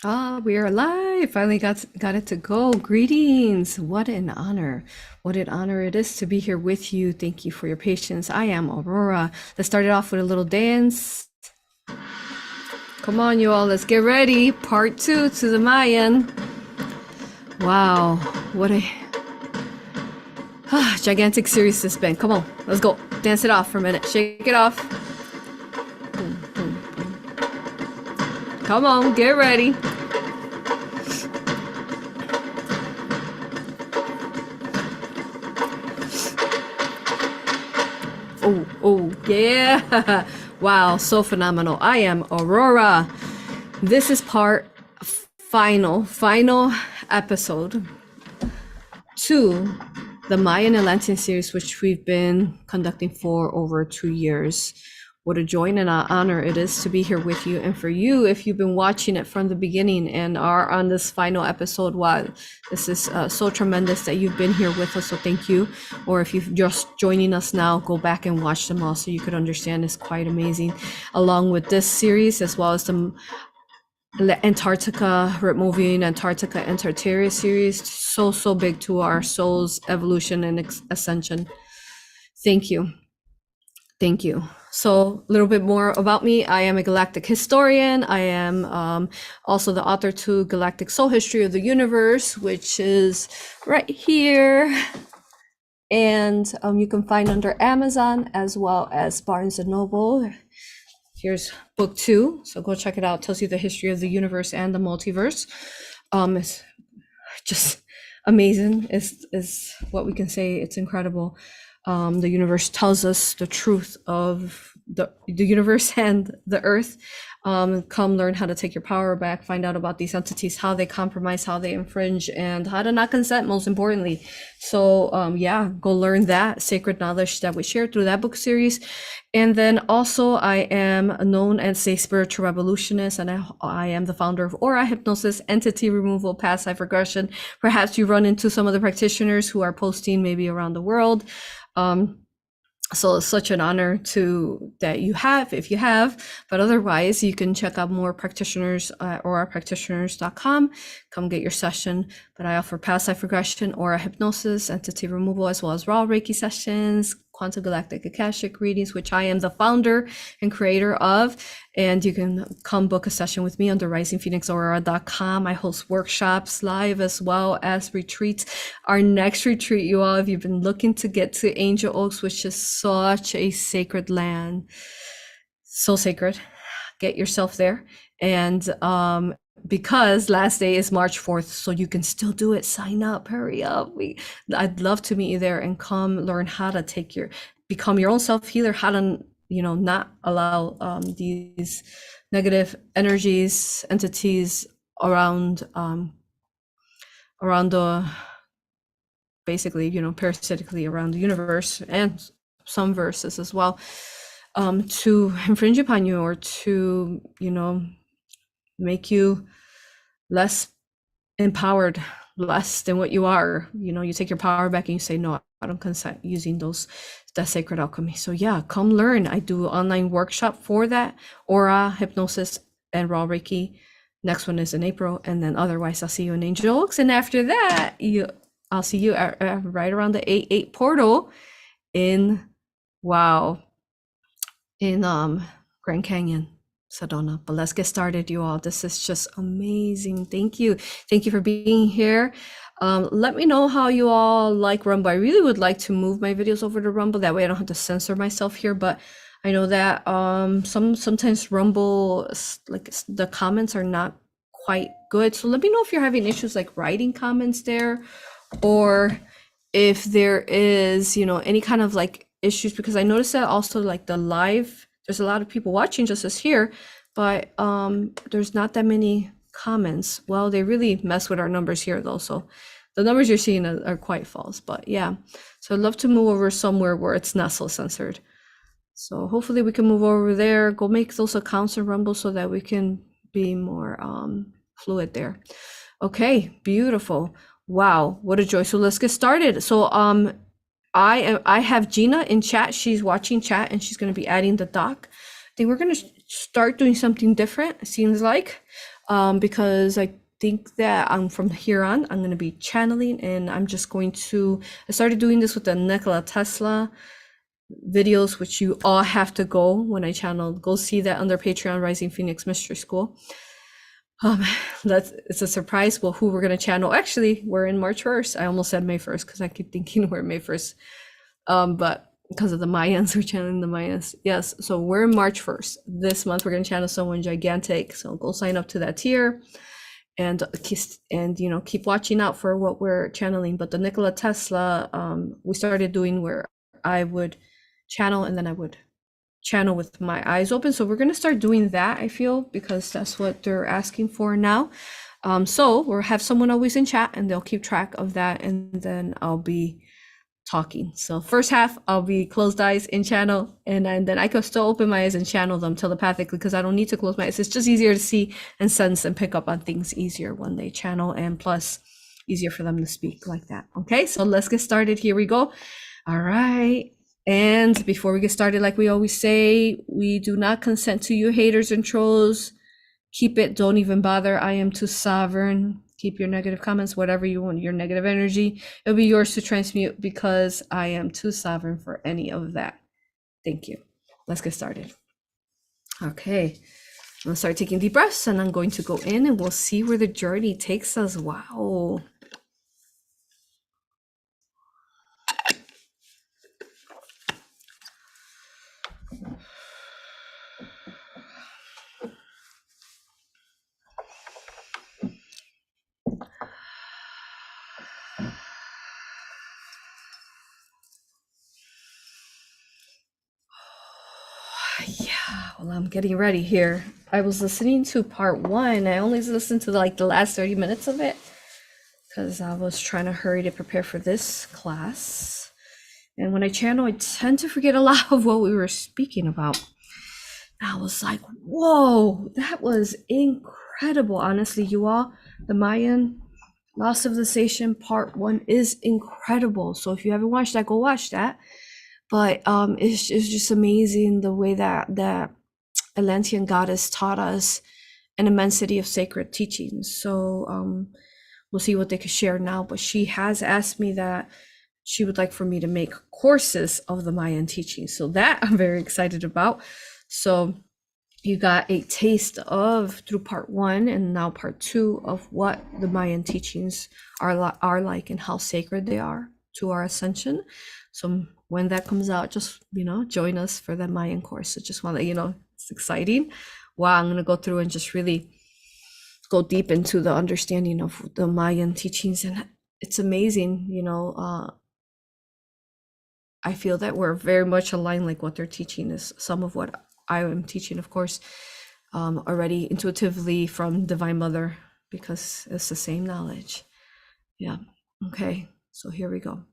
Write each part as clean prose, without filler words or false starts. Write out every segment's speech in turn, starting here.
Ah, we are live. Finally got it to go. Greetings. What an honor. What an honor it is to be here with you. Thank you for your patience. I am Aurora. Let's start it off with a little dance. Come on, you all. Let's get ready. Part 2 to the Mayan. Wow. What a gigantic series this has been. Come on. Let's go. Dance it off for a minute. Shake it off. Boom, boom, boom. Come on. Get ready. Oh, yeah. Wow, so phenomenal. I am AuroRa. This is final episode to the Mayan Atlantean series, which we've been conducting for over 2 years. What a joy and an honor it is to be here with you. And for you, if you've been watching it from the beginning and are on this final episode, wow, this is so tremendous that you've been here with us. So thank you. Or if you're just joining us now, go back and watch them all so you could understand. It's quite amazing. Along with this series, as well as the Antarctica, removing Antarctica and Tartarian series, so big to our soul's evolution and ascension. Thank you. Thank you. So a little bit more about me. I am a galactic historian. I am also the author to Galactic Soul History of the Universe, which is right here. And you can find under Amazon as well as Barnes & Noble. Here's book 2. So go check it out. It tells you the history of the universe and the multiverse. It's just amazing is what we can say. It's incredible. The universe tells us the truth of the universe and the earth. Come learn how to take your power back, find out about these entities, how they compromise, how they infringe, and how to not consent, most importantly. So yeah, go learn that sacred knowledge that we share through that book series. And then also I am known as a spiritual revolutionist, and I am the founder of A.U.R.A. Hypnosis, entity removal, past life regression. Perhaps you run into some of the practitioners who are posting maybe around the world. So it's such an honor that you have, if you have, but otherwise you can check out more practitioners at aurapractitioners.com. Come get your session. But I offer past life regression, A.U.R.A. hypnosis, entity removal, as well as raw Reiki sessions, quantum galactic Akashic readings, which I am the founder and creator of. And you can come book a session with me under risingphoenixaurora.com. I host workshops live as well as retreats. Our next retreat, you all, if you've been looking to get to Angel Oaks, which is such a sacred land, so sacred, get yourself there. And because last day is March 4th, so you can still do it. Sign up, hurry up. I'd love to meet you there and come learn how to become your own self-healer, how to, not allow these negative energies, entities around the, basically, parasitically around the universe and some verses as well, to infringe upon you or to, make you less empowered, less than what you are. You take your power back and you say, no, I don't consent using that sacred alchemy. So yeah, come learn. I do an online workshop for that, A.U.R.A, hypnosis, and raw Reiki. Next one is in April. And then otherwise I'll see you in Angel Oaks. And after that, I'll see you right around the 8/8 portal in Grand Canyon, Sedona. But let's get started, you all. This is just amazing. Thank you for being here. Let me know how you all like Rumble. I really would like to move my videos over to Rumble, that way I don't have to censor myself here. But I know that sometimes Rumble, like, the comments are not quite good, so let me know if you're having issues like writing comments there, or if there is any kind of like issues, because I noticed that also like the live, there's a lot of people watching just as here, but there's not that many comments. Well, they really mess with our numbers here though, so the numbers you're seeing are quite false. But yeah, so I'd love to move over somewhere where it's not so censored. So hopefully we can move over there, go make those accounts in Rumble so that we can be more fluid there. Okay, beautiful. Wow, what a joy. So let's get started. So I have Gina in chat. She's watching chat and she's going to be adding the doc. I think we're going to start doing something different, it seems like. because I think that from here on, I'm going to be channeling, and I'm just going to, I started doing this with the Nikola Tesla videos, which you all have to go when I channel, go see that under Patreon, Rising Phoenix Mystery School. It's a surprise. Well, who we're going to channel. Actually, we're in March 1st. I almost said May 1st because I keep thinking we're May 1st. But because of the Mayans, we're channeling the Mayans. Yes, so we're in March 1st. This month, we're going to channel someone gigantic. So go sign up to that tier and keep watching out for what we're channeling. But the Nikola Tesla, we started doing where I would channel and then I would channel with my eyes open. So we're going to start doing that, I feel, because that's what they're asking for now. So we'll have someone always in chat and they'll keep track of that, and then I'll be talking. So first half I'll be closed eyes in channel, and then I can still open my eyes and channel them telepathically because I don't need to close my eyes. It's just easier to see and sense and pick up on things easier when they channel, and plus easier for them to speak like that. Okay, so let's get started. Here we go. All right. And before we get started, like we always say, we do not consent to you haters and trolls. Keep it. Don't even bother. I am too sovereign. Keep your negative comments, whatever you want, your negative energy. It'll be yours to transmute because I am too sovereign for any of that. Thank you. Let's get started. Okay. I'm going to start taking deep breaths, and I'm going to go in and we'll see where the journey takes us. Wow. Yeah, well, I'm getting ready here. I was listening to part 1. I only listened to the last 30 minutes of it because I was trying to hurry to prepare for this class. And when I channel, I tend to forget a lot of what we were speaking about. I was like, whoa, that was incredible. Honestly, you all, the Mayan Civilization part 1 is incredible. So if you haven't watched that, go watch that. But it's just amazing the way that Atlantean goddess taught us an immensity of sacred teachings. So we'll see what they could share now. But she has asked me that she would like for me to make courses of the Mayan teachings. So that I'm very excited about. So you got a taste of, through part 1 and now part 2, of what the Mayan teachings are like and how sacred they are to our ascension. So when that comes out, just join us for the Mayan course. I just want to let you know it's exciting. Wow, I'm going to go through and just really go deep into the understanding of the Mayan teachings, and it's amazing. I feel that we're very much aligned. Like what they're teaching is some of what I am teaching, of course, already intuitively from Divine Mother, because it's the same knowledge. Yeah. Okay. So here we go.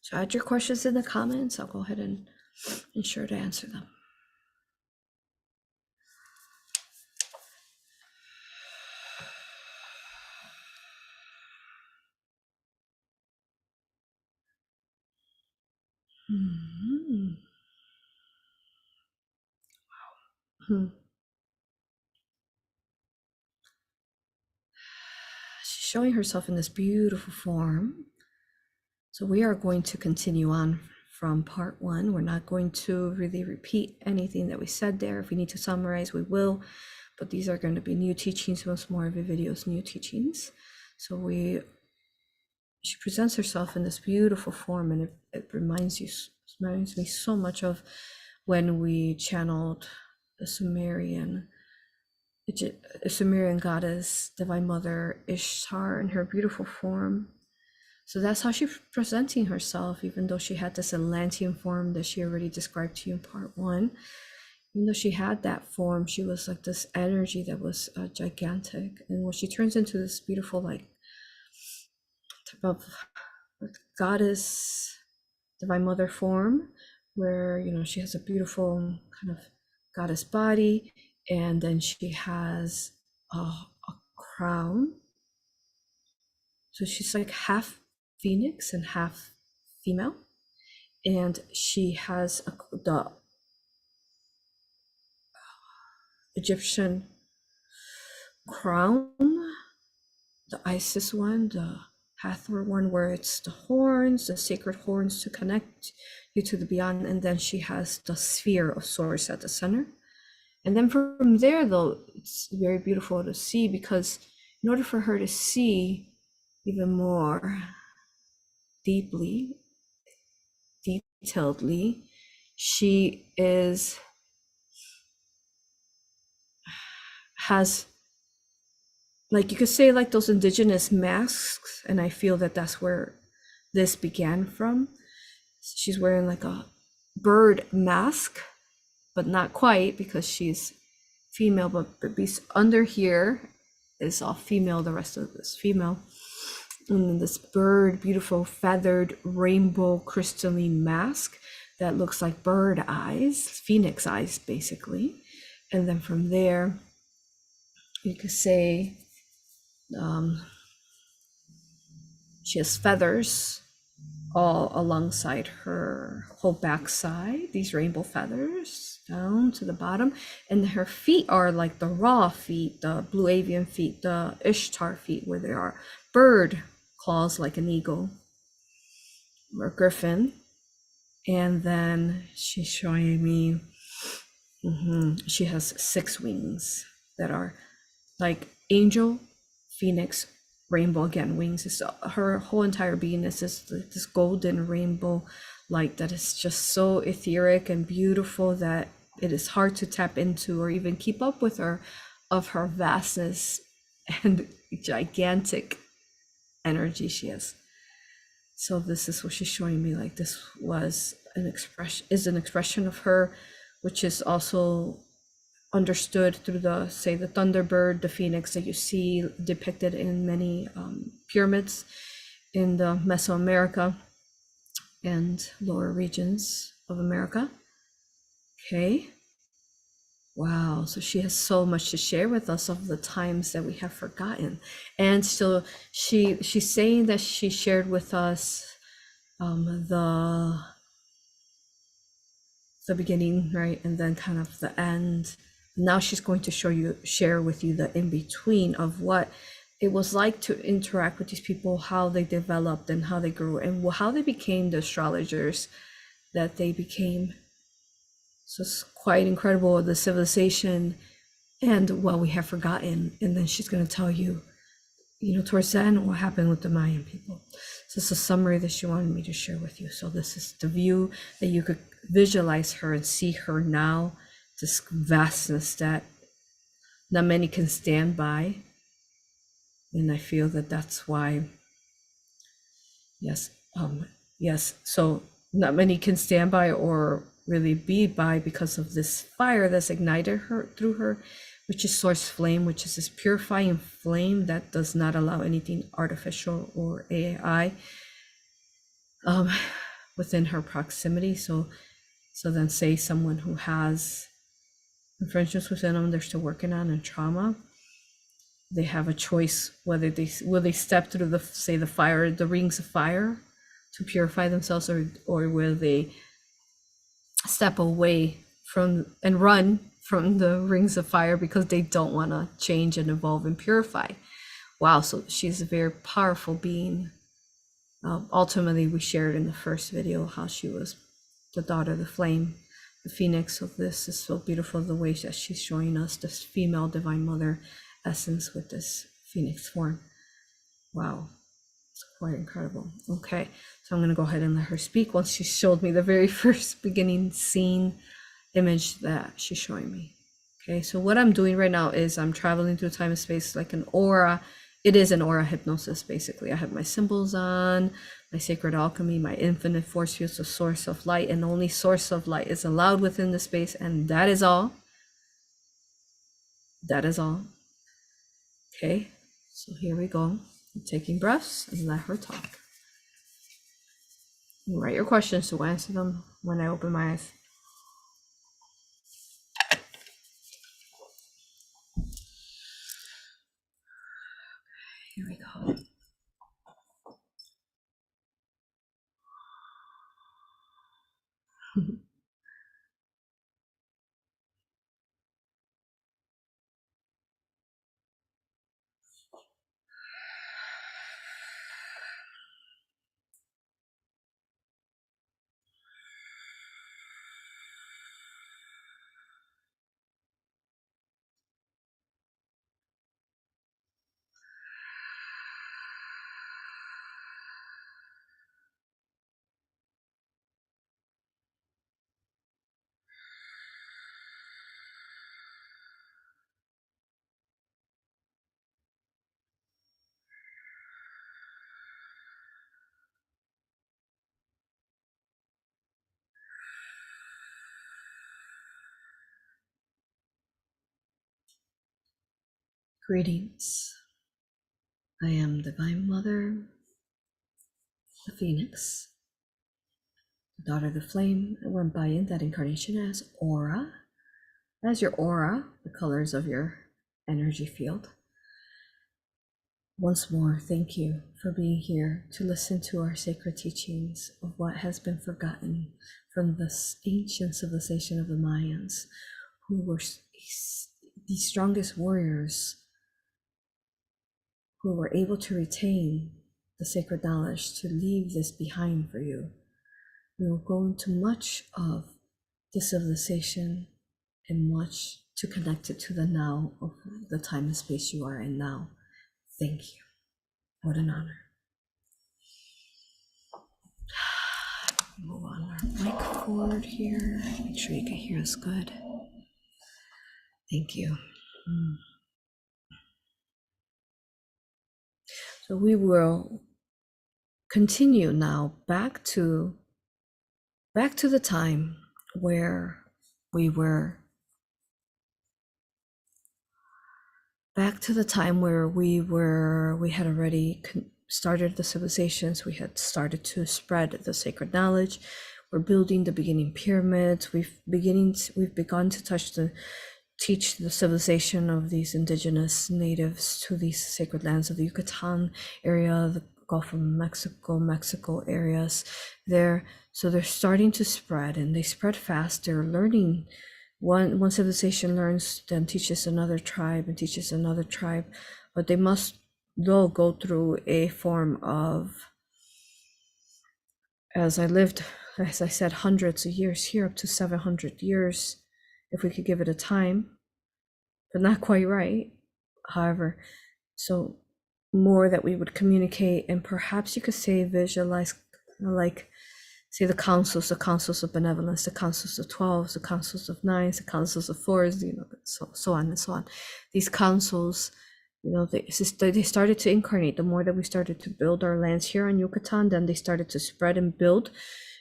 So add your questions in the comments. I'll go ahead and ensure to answer them. Mm-hmm. Hmm. She's showing herself in this beautiful form. So we are going to continue on from part 1. We're not going to really repeat anything that we said there. If we need to summarize, we will. But these are going to be new teachings. Most more of the videos, new teachings. So she presents herself in this beautiful form, and it reminds me so much of when we channeled the Sumerian goddess, Divine Mother Ishtar, in her beautiful form. So that's how she's presenting herself, even though she had this Atlantean form that she already described to you in part one. Even though she had that form, she was like this energy that was gigantic. And when she turns into this beautiful, like, type of goddess, divine mother form, where, you know, she has a beautiful kind of goddess body, and then she has a crown. So she's like half phoenix and half female, and she has the Egyptian crown, the Isis one, the Hathor one, where it's the horns, the sacred horns to connect you to the beyond, and then she has the sphere of source at the center. And then from there, though, it's very beautiful to see, because in order for her to see even more deeply, detailedly, she has, like, you could say, like those indigenous masks, and I feel that that's where this began from. She's wearing like a bird mask, but not quite, because she's female, but under here is all female, the rest of this female. And then this bird, beautiful feathered rainbow crystalline mask that looks like bird eyes, phoenix eyes basically. And then from there, you could say she has feathers all alongside her whole backside, these rainbow feathers down to the bottom. And her feet are like the Ra feet, the blue avian feet, the Ishtar feet, where there are bird claws like an eagle or a griffin. And then she's showing me, she has 6 wings that are like angel, phoenix, rainbow, again, wings. Is her whole entire being is this golden rainbow light that is just so etheric and beautiful that it is hard to tap into or even keep up with her, of her vastness and gigantic energy she has. So this is what she's showing me, like this was an expression of her, which is also understood through the, say, the thunderbird, the phoenix that you see depicted in many pyramids in the Mesoamerica and lower regions of America. Okay. Wow, so she has so much to share with us of the times that we have forgotten. And so she's saying that she shared with us the beginning, right? And then kind of the end. Now she's going to share with you the in-between of what it was like to interact with these people, how they developed and how they grew, and how they became the astrologers that they became. So it's quite incredible, the civilization and what we have forgotten. And then she's going to tell you, you know, towards the end, what happened with the Mayan people. So it's a summary that she wanted me to share with you. So this is the view that you could visualize her and see her now, this vastness that not many can stand by. And I feel that that's why, yes, so not many can stand by or really be by, because of this fire that's ignited her through her, which is source flame, which is this purifying flame that does not allow anything artificial or AI within her proximity. So then, say someone who has infringements within them, they're still working on, and trauma, they have a choice whether they step through the, say, the fire, the rings of fire to purify themselves, or will they step away from and run from the rings of fire because they don't want to change and evolve and purify. Wow, so she's a very powerful being. Ultimately, we shared in the first video how she was the daughter of the flame, the phoenix. So this is so beautiful, the way that she's showing us this female divine mother essence with this phoenix form. Wow, it's quite incredible. Okay, so I'm going to go ahead and let her speak once she showed me the very first beginning scene image that she's showing me. Okay, so what I'm doing right now is I'm traveling through time and space like an aura It is an aura hypnosis, basically. I have my symbols on, my sacred alchemy, my infinite force field, the source of light, and only source of light is allowed within the space, and that is all. That is all. Okay, so here we go. I'm taking breaths and let her talk. You write your questions to answer them when I open my eyes. Here we go. Greetings. I am Divine Mother, the Phoenix, the daughter of the flame. I went by in that incarnation as Aura. As your aura, the colors of your energy field. Once more, thank you for being here to listen to our sacred teachings of what has been forgotten from the ancient civilization of the Mayans, who were the strongest warriors who were able to retain the sacred knowledge to leave this behind for you. We will go into much of this civilization and much to connect it to the now of the time and space you are in now. Thank you. What an honor. Move on our mic forward here. Make sure you can hear us good. Thank you. So we will continue now back to the time where we were we had already started the civilizations. We had started to spread the sacred knowledge. We're building the beginning pyramids. We've begun to teach the civilization of these indigenous natives to these sacred lands of the Yucatan area, the Gulf of Mexico areas there. So they're starting to spread, and they spread fast. They're learning. One civilization learns, then teaches another tribe and teaches another tribe, but they must though go through a form of, as I said, hundreds of years here, up to 700 years, if we could give it a time, but not quite right. However, so more that we would communicate, and perhaps you could say visualize, like say the councils of benevolence, the councils of 12s, the councils of 9s, the councils of 4s, so on and so on. These councils, they started to incarnate. The more that we started to build our lands here on Yucatan, then they started to spread and build.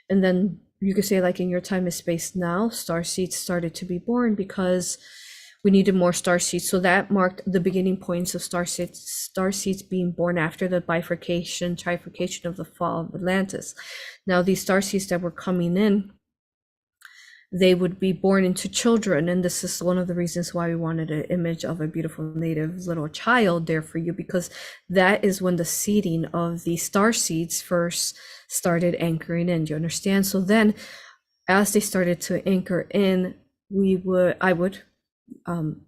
And then you could say, like in your time and space now, star seeds started to be born because we needed more star seeds. So that marked the beginning points of star seeds being born after the trifurcation of the fall of Atlantis. Now these star seeds that were coming in, they would be born into children. And this is one of the reasons why we wanted an image of a beautiful native little child there for you, because that is when the seeding of the star seeds first started anchoring in. Do you understand? So then as they started to anchor in,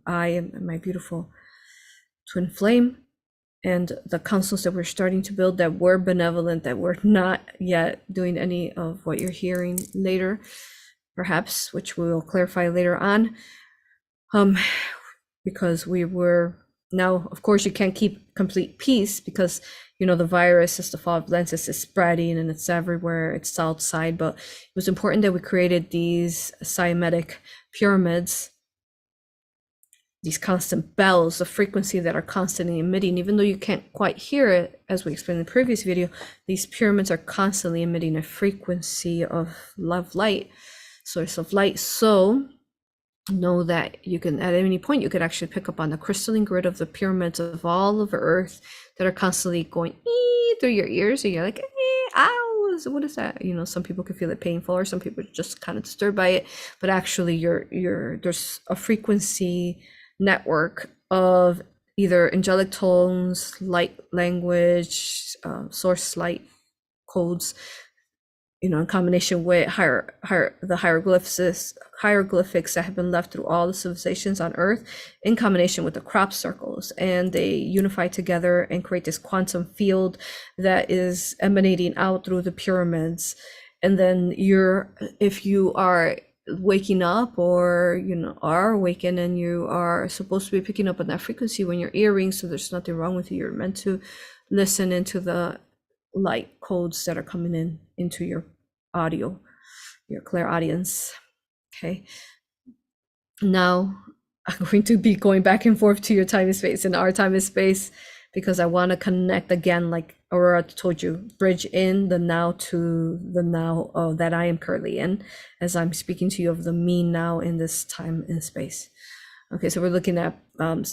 I and my beautiful twin flame and the councils that we're starting to build that were benevolent, that were not yet doing any of what you're hearing later, perhaps, which we will clarify later on, because we were now, of course, you can't keep complete peace because the virus, as the fall of Atlantis, is spreading and it's everywhere, it's outside. But it was important that we created these cymatic pyramids these constant bells, the frequency that are constantly emitting, even though you can't quite hear it, as we explained in the previous video, these pyramids are constantly emitting a frequency of love light, source of light. So know that you can, at any point, you could actually pick up on the crystalline grid of the pyramids of all of Earth that are constantly going through your ears, and you're like, ow, what is that? You know, some people can feel it painful, or some people are just kind of disturbed by it, but actually there's a frequency network of either angelic tones, light language, source light codes, you know, in combination with the hieroglyphics that have been left through all the civilizations on Earth, in combination with the crop circles, and they unify together and create this quantum field that is emanating out through the pyramids. And then if you are waking up, or you know, are awakened, and you are supposed to be picking up on that frequency when you're earrings, so there's nothing wrong with you. You're meant to listen into the light codes that are coming into your audio, your clairaudience. Okay, now I'm going to be going back and forth to your time and space and our time and space, because I want to connect again, like Aurora told you, bridge in the now to the now that I am currently in, as I'm speaking to you of the me now in this time and space. Okay, so we're looking at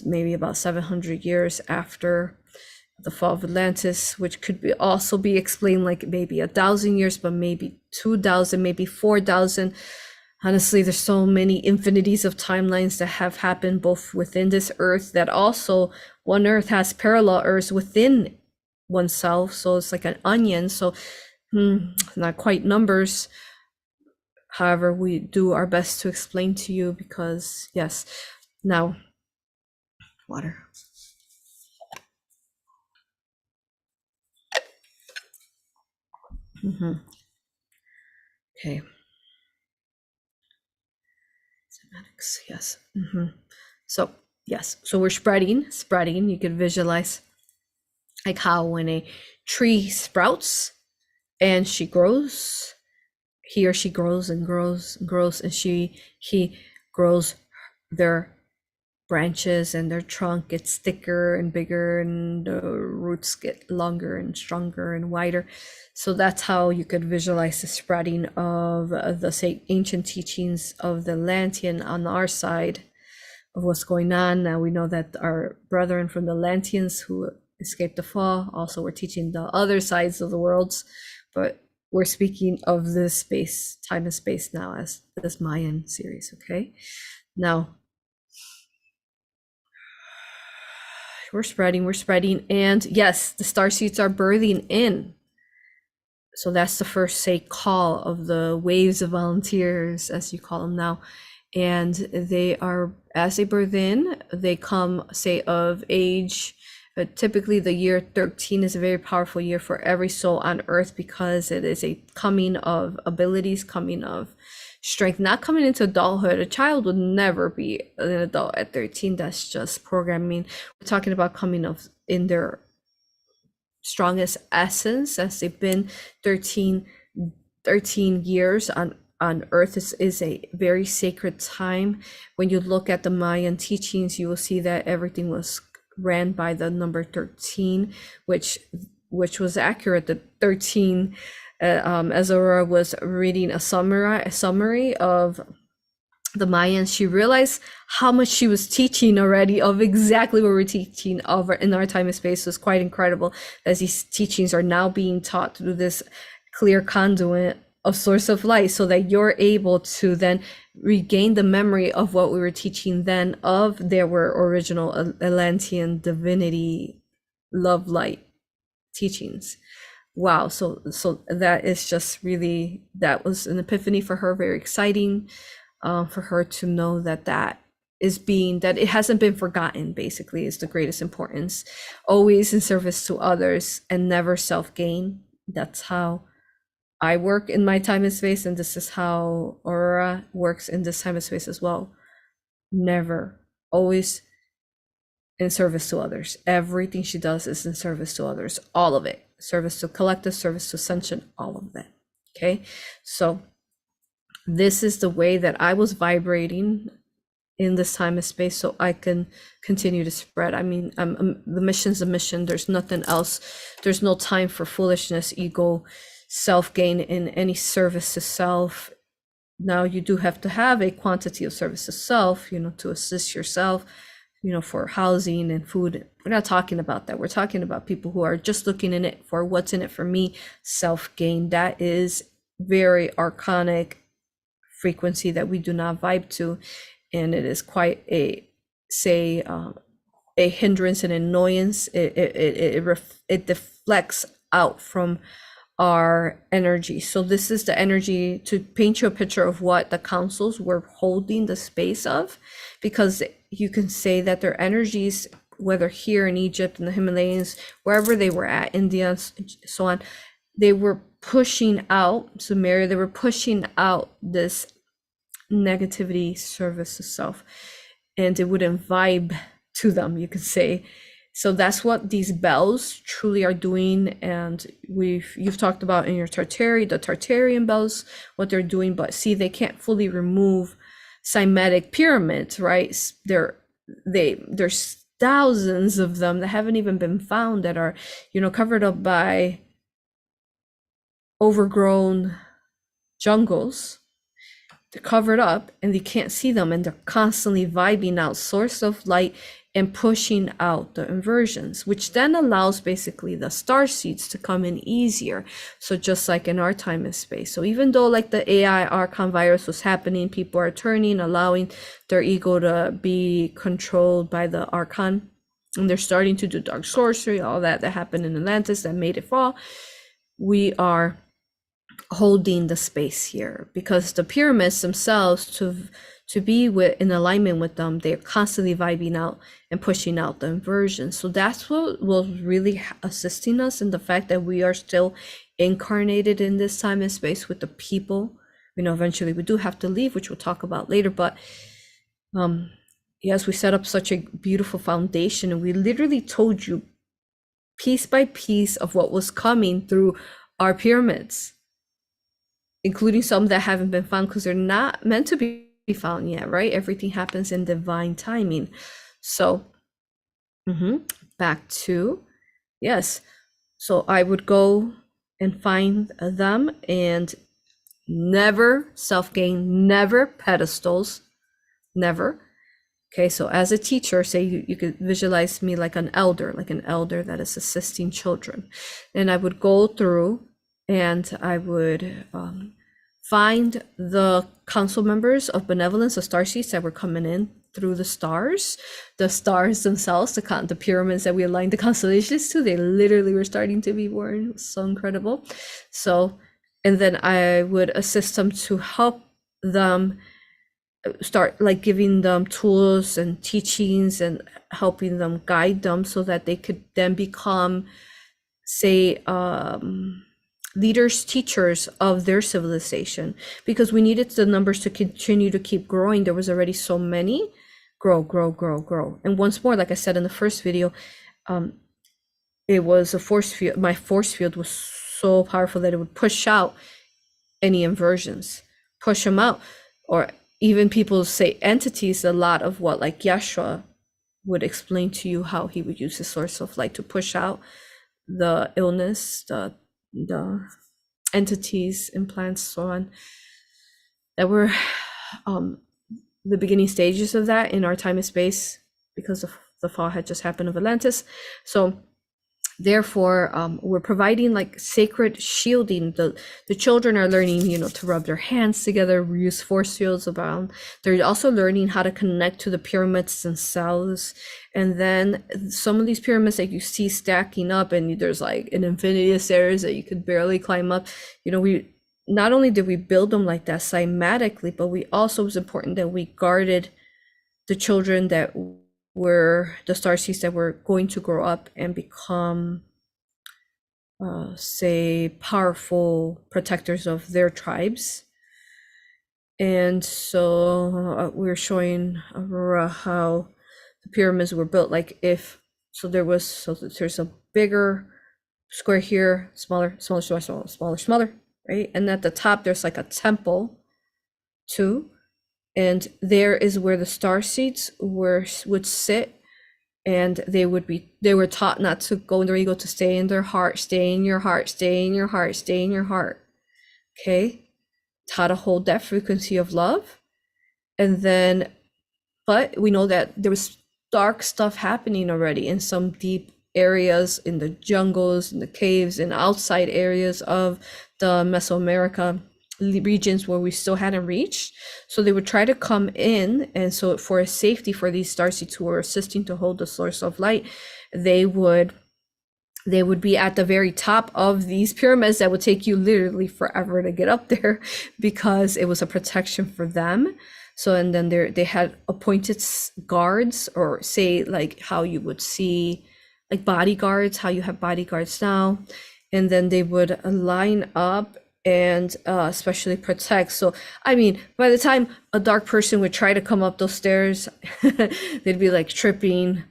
maybe about 700 years after the fall of Atlantis, which could also be explained like maybe 1,000 years, but maybe 2,000, maybe 4,000. Honestly, there's so many infinities of timelines that have happened both within this Earth, that also one Earth has parallel Earths within oneself. So it's like an onion. So not quite numbers. However, we do our best to explain to you, because yes, now water. Okay. Semantics, yes. So yes, so we're spreading. You can visualize like how when a tree sprouts and she grows, he or she grows and grows and grows, and he grows their branches, and their trunk gets thicker and bigger, and the roots get longer and stronger and wider. So that's how you could visualize the spreading of the ancient teachings of the Atlantean on our side of what's going on. Now we know that our brethren from the Atlanteans who escaped the fall also were teaching the other sides of the worlds, but we're speaking of this space, time and space now, as this Mayan series. Okay, now we're spreading, and yes, the star seeds are birthing in. So that's the first, say, call of the waves of volunteers, as you call them now. And they are, as they birth in, they come, say, of age. Typically, the year 13 is a very powerful year for every soul on Earth, because it is a coming of abilities, coming of strength, not coming into adulthood. A child would never be an adult at 13. That's just programming. We're talking about coming of in their strongest essence, as they've been 13 years on Earth. Is a very sacred time. When you look at the Mayan teachings, you will see that everything was ran by the number 13, which was accurate. The 13, as Aurora was reading a summary of the Mayans, she realized how much she was teaching already of exactly what we're teaching of in our time and space. Was quite incredible, as these teachings are now being taught through this clear conduit of source of light, so that you're able to then regain the memory of what we were teaching then, of there were original Atlantean divinity love light teachings. Wow, so that is just really, that was an epiphany for her, very exciting. For her to know that that it hasn't been forgotten, basically, is the greatest importance. Always in service to others and never self-gain. That's how I work in my time and space, and this is how AuroRa works in this time and space as well. Never, always in service to others. Everything she does is in service to others, all of it. Service to collective, service to Ascension, all of that. Okay, so this is the way that I was vibrating in this time and space so I can continue to spread. I mean, the mission's a mission. There's nothing else. There's no time for foolishness, ego, self-gain in any service to self. Now you do have to have a quantity of service to self, to assist yourself, for housing and food. We're not talking about that. We're talking about people who are just looking in it for what's in it for me, self-gain. That is very archonic frequency that we do not vibe to. And it is quite a hindrance and annoyance. It deflects out from our energy. So this is the energy to paint you a picture of what the councils were holding the space of, because you can say that their energies, whether here in Egypt, in the Himalayas, wherever they were at, India, so on, they were pushing out, Sumeria, they were pushing out this negativity, service to self, and it wouldn't vibe to them, you could say. So that's what these bells truly are doing. And you've talked about in your the Tartarian bells, what they're doing, but see, they can't fully remove Semitic pyramids, right? There's thousands of them that haven't even been found, that are, covered up by overgrown jungles. They're covered up and you can't see them, and they're constantly vibing out source of light and pushing out the inversions, which then allows basically the star seeds to come in easier. So just like in our time and space. So even though like the AI archon virus was happening, people are turning, allowing their ego to be controlled by the archon, and they're starting to do dark sorcery, all that happened in Atlantis that made it fall. We are holding the space here because the pyramids themselves, to be in alignment with them, they're constantly vibing out and pushing out the inversion. So that's what was really assisting us in the fact that we are still incarnated in this time and space with the people. Eventually we do have to leave, which we'll talk about later, but yes, we set up such a beautiful foundation, and we literally told you piece by piece of what was coming through our pyramids, including some that haven't been found because they're not meant to be found yet, right? Everything happens in divine timing. So back to, yes, so I would go and find them, and never self-gain, never pedestals, never. Okay, so as a teacher, say you could visualize me like an elder that is assisting children, and I would go through and I would find the council members of benevolence, the star seeds that were coming in through the stars themselves, the pyramids that we aligned the constellations to. They literally were starting to be born. It was so incredible. So, and then I would assist them to help them start like giving them tools and teachings and helping them guide them so that they could then become, say, leaders, teachers of their civilization, because we needed the numbers to continue to keep growing. There was already so many. Grow. And once more, like I said in the first video, it was a force field. My force field was so powerful that it would push out any inversions, push them out. Or even people say entities, a lot of what like Yashua would explain to you, how he would use the source of light to push out the illness, the entities, implants, so on, that were the beginning stages of that in our time and space, because the fall had just happened of Atlantis. So therefore we're providing like sacred shielding. The children are learning, to rub their hands together, use force fields around. They're also learning how to connect to the pyramids themselves. And then some of these pyramids that you see stacking up, and there's like an infinity of stairs that you could barely climb up. We not only did we build them like that cymatically, but we also, was important that we guarded the children that were the starseeds that were going to grow up and become, say, powerful protectors of their tribes. And so we're showing AuroRa how the pyramids were built. Like there's a bigger square here, smaller, right? And at the top there's like a temple too. And there is where the star seeds would sit, and they were taught not to go in their ego, to stay in their heart, stay in your heart, stay in your heart, stay in your heart. Okay, taught to hold that frequency of love. And then, but we know that there was dark stuff happening already in some deep areas, in the jungles, in the caves, and outside areas of the Mesoamerica regions where we still hadn't reached. So they would try to come in, and so for safety for these starseeds who were assisting to hold the source of light, they would be at the very top of these pyramids that would take you literally forever to get up there, because it was a protection for them. So, and then they had appointed guards, or say like how you would see like bodyguards, how you have bodyguards now. And then they would line up and especially protect. So, I mean, by the time a dark person would try to come up those stairs, they'd be like tripping,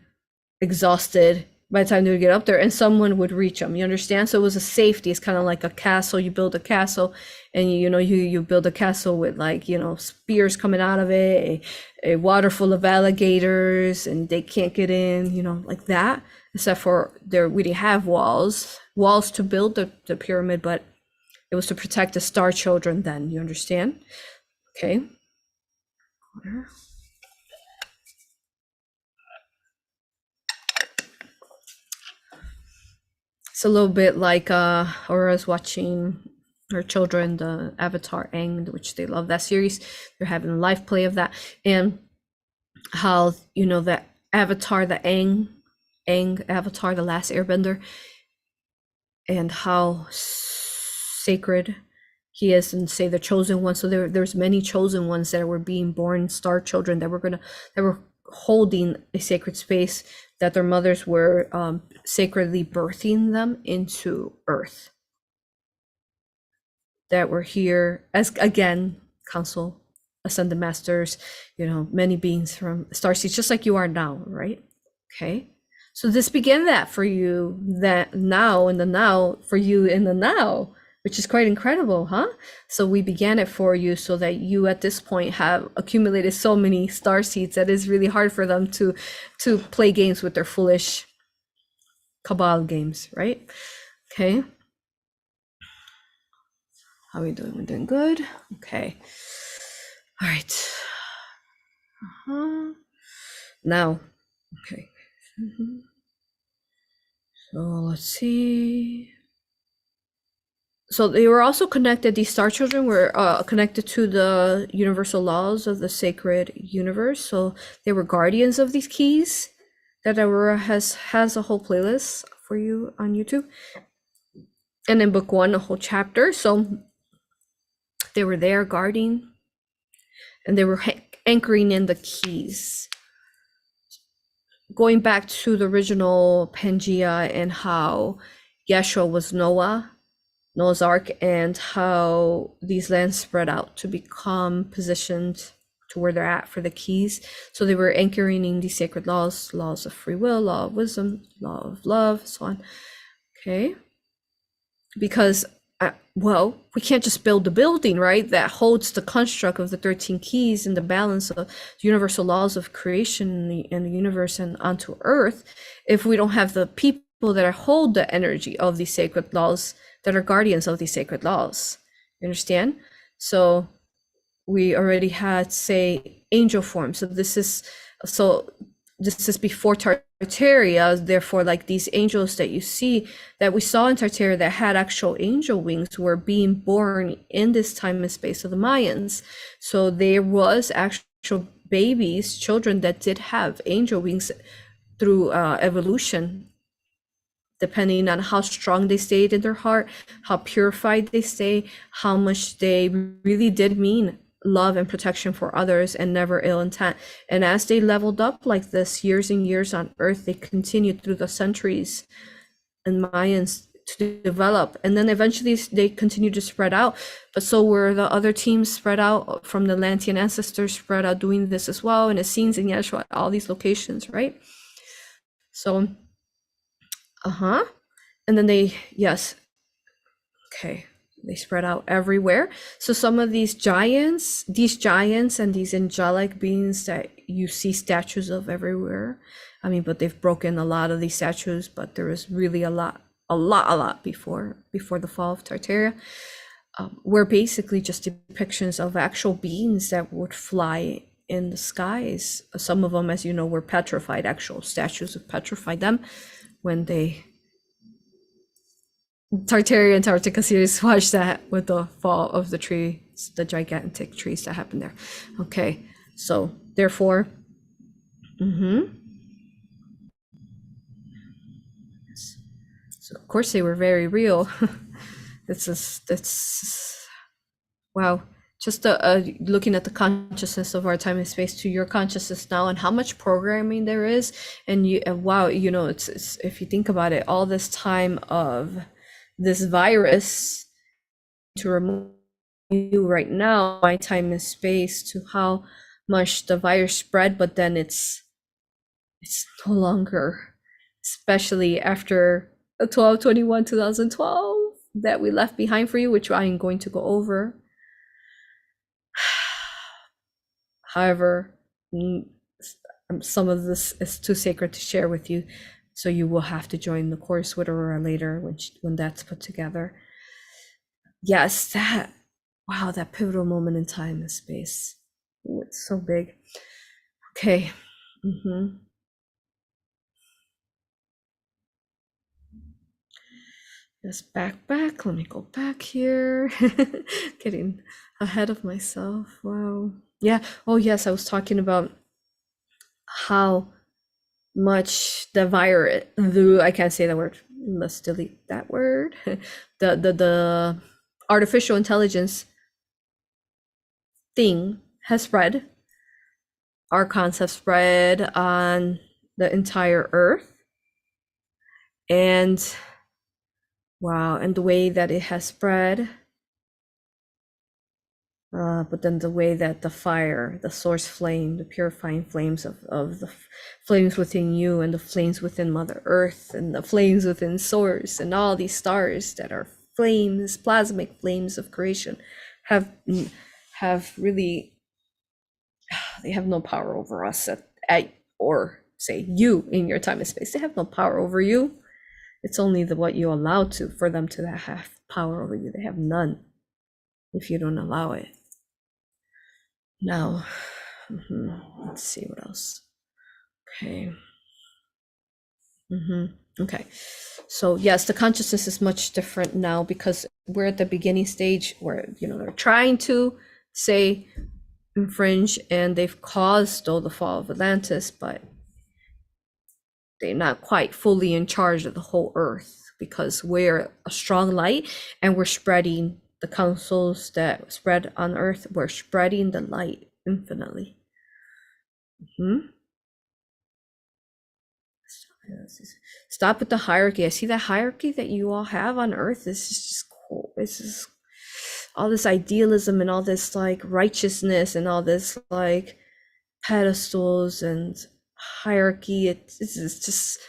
exhausted by the time they would get up there, and someone would reach them. You understand? So it was a safety. It's kind of like a castle. You build a castle, and you build a castle with like, spears coming out of it, a water full of alligators, and they can't get in, like that. Except for we didn't have walls to build the pyramid, but it was to protect the star children then. You understand? Okay. It's a little bit like AuroRa's watching her children, the Avatar Aang, which they love that series. They're having a live play of that, and how that Avatar, the Aang Avatar, the last Airbender, and how sacred he is, and say the chosen one. So there's many chosen ones that were being born, star children, that were holding a sacred space, that their mothers were sacredly birthing them into Earth, that were here as, again, council, ascended masters, many beings from starseeds, just like you are now, right? Okay, so this began that for you, that now in the now, for you in the now, which is quite incredible, huh? So we began it for you so that you at this point have accumulated so many star seeds that it's really hard for them to play games with their foolish cabal games, right? Okay. How are we doing? We're doing good. Okay. All right. Now, okay. So let's see. So they were also connected, these star children were connected to the universal laws of the sacred universe. So they were guardians of these keys, that AuroRa has a whole playlist for you on YouTube. And in book 1, a whole chapter. So they were there guarding, and they were anchoring in the keys. Going back to the original Pangea, and how Yeshua was Noah's Ark, and how these lands spread out to become positioned to where they're at for the keys. So they were anchoring in these sacred laws of free will, law of wisdom, law of love, so on. Okay. Because, we can't just build the building, right, that holds the construct of the 13 keys and the balance of the universal laws of creation in the universe and onto Earth, if we don't have the people that hold the energy of these sacred laws, that are guardians of these sacred laws. You understand? So we already had, say, angel form. So this is before Tartaria. Therefore, like these angels that you see, that we saw in Tartaria, that had actual angel wings, were being born in this time and space of the Mayans. So there was actual babies, children that did have angel wings through evolution, depending on how strong they stayed in their heart, how purified they stay, how much they really did mean love and protection for others and never ill intent. And as they leveled up like this, years and years on Earth, they continued through the centuries and Mayans to develop. And then eventually they continued to spread out. But so were the other teams spread out from the Atlantean ancestors, spread out doing this as well. And it seems in Yeshua, all these locations, right? So and then yes, okay, They spread out everywhere. So some of these giants and these angelic beings that you see statues of everywhere. I mean, but they've broken a lot of these statues, but there was really a lot before the fall of Tartaria. Were basically just depictions of actual beings that would fly in the skies. Some of them, as you know, were petrified, actual statues of petrified them when they Tartarian Antarctica series, watch that with the fall of the trees, the gigantic trees that happened there. Okay, so therefore, so of course they were very real. That's wow. Just looking at the consciousness of our time and space to your consciousness now, and how much programming there is, and wow, you know, it's if you think about it, all this time of this virus to remove you right now, my time and space, to how much the virus spread, but then it's no longer, especially after 12/21/2012 that we left behind for you, which I'm going to go over. However, some of this is too sacred to share with you, so you will have to join the course with AuroRa later when that's put together. Yes, that, wow, that pivotal moment in time and space. Ooh, it's so big. Okay. Just back. Let me go back here. Getting ahead of myself. Wow. Yeah. Oh, yes. I was talking about how much the virus, I can't say that word. Let's delete that word. The artificial intelligence thing has spread. Archons have spread on the entire earth. And wow, and the way that it has spread, but then the way that the fire, the source flame, the purifying flames of the flames within you, and the flames within Mother Earth, and the flames within Source, and all these stars that are flames, plasmic flames of creation, have really, they have no power over us or say you in your time and space. They have no power over you. It's only what you allow for them to have power over you. They have none if you don't allow it. Now, let's see what else. Okay. Okay. So yes, the consciousness is much different now because we're at the beginning stage where, you know, they're trying to say infringe, and they've caused the fall of Atlantis, but they're not quite fully in charge of the whole earth, because we're a strong light and we're spreading the councils that spread on earth. We're spreading the light infinitely. Stop with the hierarchy. I see that hierarchy that you all have on earth. This is just cool. This is all this idealism and all this like righteousness and all this like pedestals and hierarchy. It's just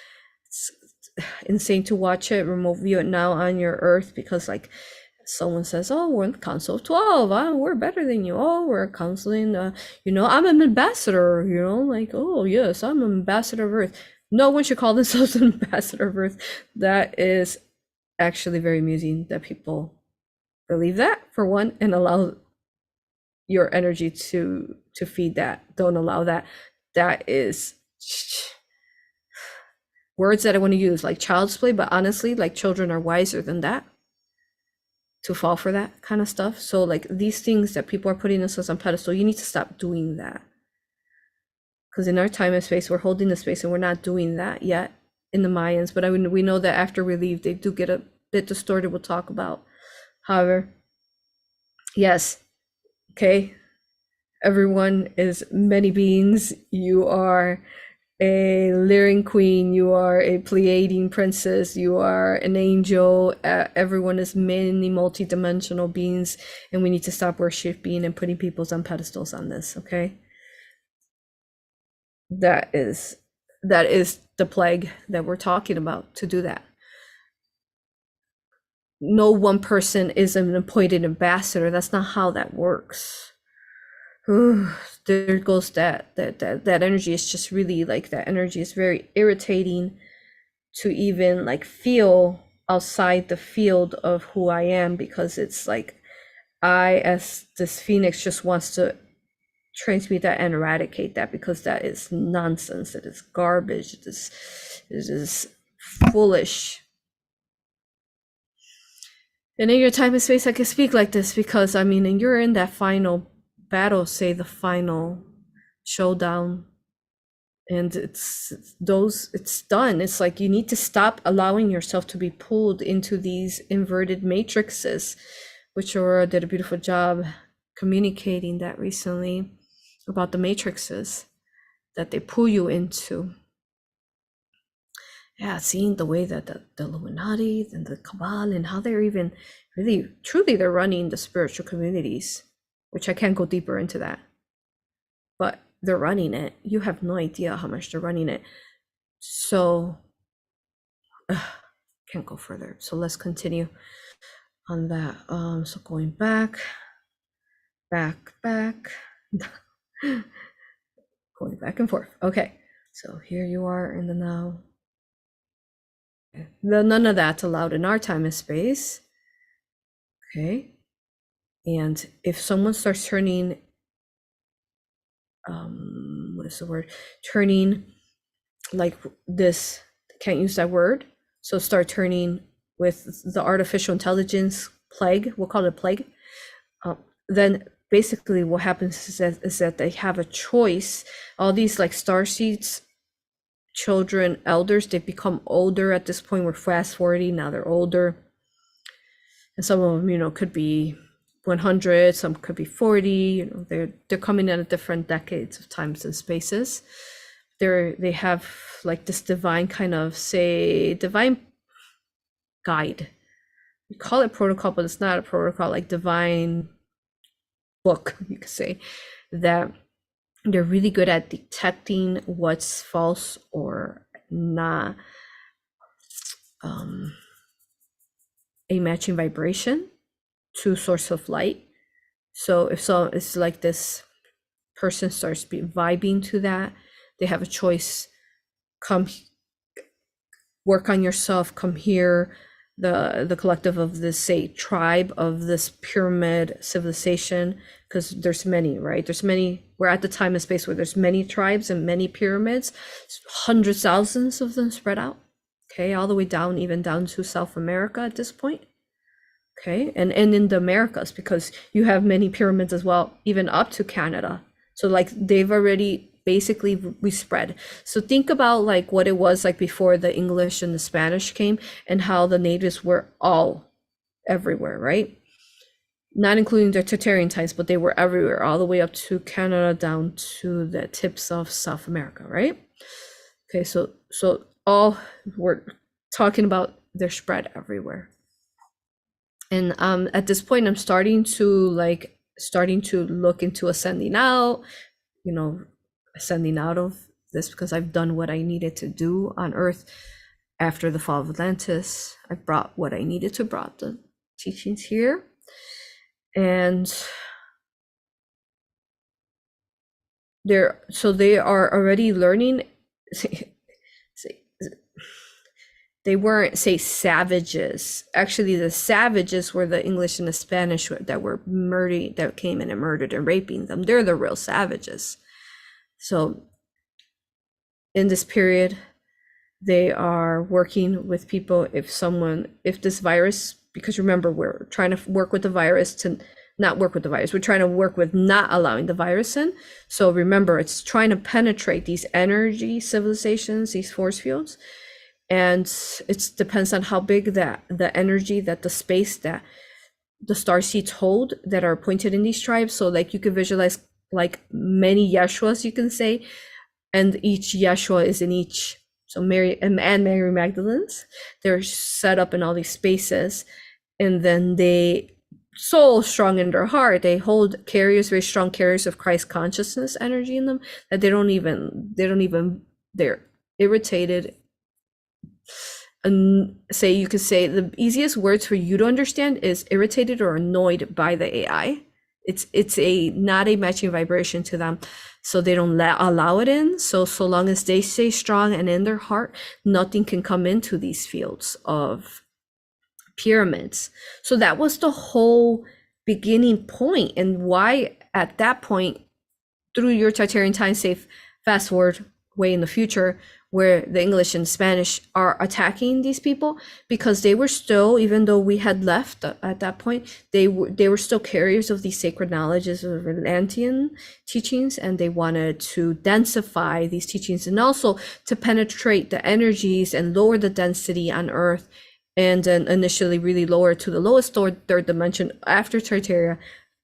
insane to watch it. Remote view it now on your earth, because like someone says, oh, we're in the Council of 12, we're better than you. Oh, we're counseling, you know, I'm an ambassador, you know, like, oh yes, I'm an ambassador of Earth. No one should call themselves an ambassador of Earth. That is actually very amusing that people believe that, for one, and allow your energy to feed that. Don't allow that. That is words that I want to use, like child's play, but honestly, like, children are wiser than that to fall for that kind of stuff. So like these things that people are putting themselves on pedestal, you need to stop doing that. Because in our time and space, we're holding the space and we're not doing that yet in the Mayans. But we know that after we leave, they do get a bit distorted. We'll talk about. However, yes, okay, everyone is many beings. You are a Lyrian queen, you are a Pleiadian princess, you are an angel. Everyone is many multi-dimensional beings, and we need to stop worshiping and putting peoples on pedestals on this, okay? That is the plague that we're talking about, to do that. no one person is an appointed ambassador. That's not how that works. There goes that energy. Is just really like, that energy is very irritating to even like feel outside the field of who I am, because it's like I, as this phoenix, just wants to transmute that and eradicate that, because that is nonsense. It is garbage. It is foolish. And in your time and space, I can speak like this because, I mean, and you're in that final battle, say the final showdown, and it's done. It's like you need to stop allowing yourself to be pulled into these inverted matrices, which Aurora did a beautiful job communicating that recently, about the matrices that they pull you into. Yeah, seeing the way that the Illuminati and the Cabal, and how they're even really, truly, they're running the spiritual communities, which I can't go deeper into that. But they're running it. You have no idea how much they're running it. So, can't go further. So let's continue on that. So going back, going back and forth. Okay, so here you are in the now. None of that's allowed in our time and space. Okay, and if someone starts turning, what is the word? Turning like this, can't use that word. So start turning with the artificial intelligence plague. We'll call it a plague. Then basically what happens is that they have a choice. All these like star seeds, children, elders, they become older at this point. We're fast forwarding, now they're older. And some of them, could be 100, some could be 40, they're coming in at different decades of times and spaces. They have like this divine kind of, say, divine guide. We call it protocol, but it's not a protocol, like divine book, you could say, that they're really good at detecting what's false or not, a matching vibration to source of light. So if it's like this person starts vibing to that, they have a choice. Come work on yourself, come here. The collective of this, say, tribe of this pyramid civilization, because there's many, right? There's many. We're at the time and space where there's many tribes and many pyramids, hundreds, thousands of them spread out. Okay, all the way down, even down to South America at this point. Okay, and in the Americas, because you have many pyramids as well, even up to Canada. So like they've already basically we spread. So think about like what it was like before the English and the Spanish came, and how the natives were all everywhere, right? Not including the Tartarian times, but they were everywhere, all the way up to Canada, down to the tips of South America, right? Okay, so all we're talking about, they're spread everywhere. And at this point, I'm starting to look into ascending out, ascending out of this, because I've done what I needed to do on Earth after the fall of Atlantis. I brought what I needed to, brought the teachings here. And they are already learning. They weren't, say, savages. Actually, the savages were the English and the Spanish that were murdering, that came in and murdered and raping them. They're the real savages. So in this period, they are working with people. If this virus, because remember, we're trying to work with the virus to not work with the virus. We're trying to work with not allowing the virus in. So remember, it's trying to penetrate these energy civilizations, these force fields. And it depends on how big the energy, that the space that the star seeds hold that are appointed in these tribes. So like you could visualize like many Yeshuas, you can say, and each Yeshua is in each. So Mary and Mary Magdalene's, they're set up in all these spaces, and then they so strong in their heart, they hold very strong carriers of Christ consciousness energy in them, that they're irritated. say, you could say the easiest words for you to understand is irritated or annoyed by the AI. It's a not a matching vibration to them, so they don't allow it in. So long as they stay strong and in their heart, nothing can come into these fields of pyramids. So that was the whole beginning point, and why at that point, through your Tartarian time, say fast forward way in the future, where the English and Spanish are attacking these people, because they were still, even though we had left at that point, they were still carriers of these sacred knowledges of Atlantean teachings, and they wanted to densify these teachings and also to penetrate the energies and lower the density on Earth, and then initially really lower to the lowest third dimension after Tartaria,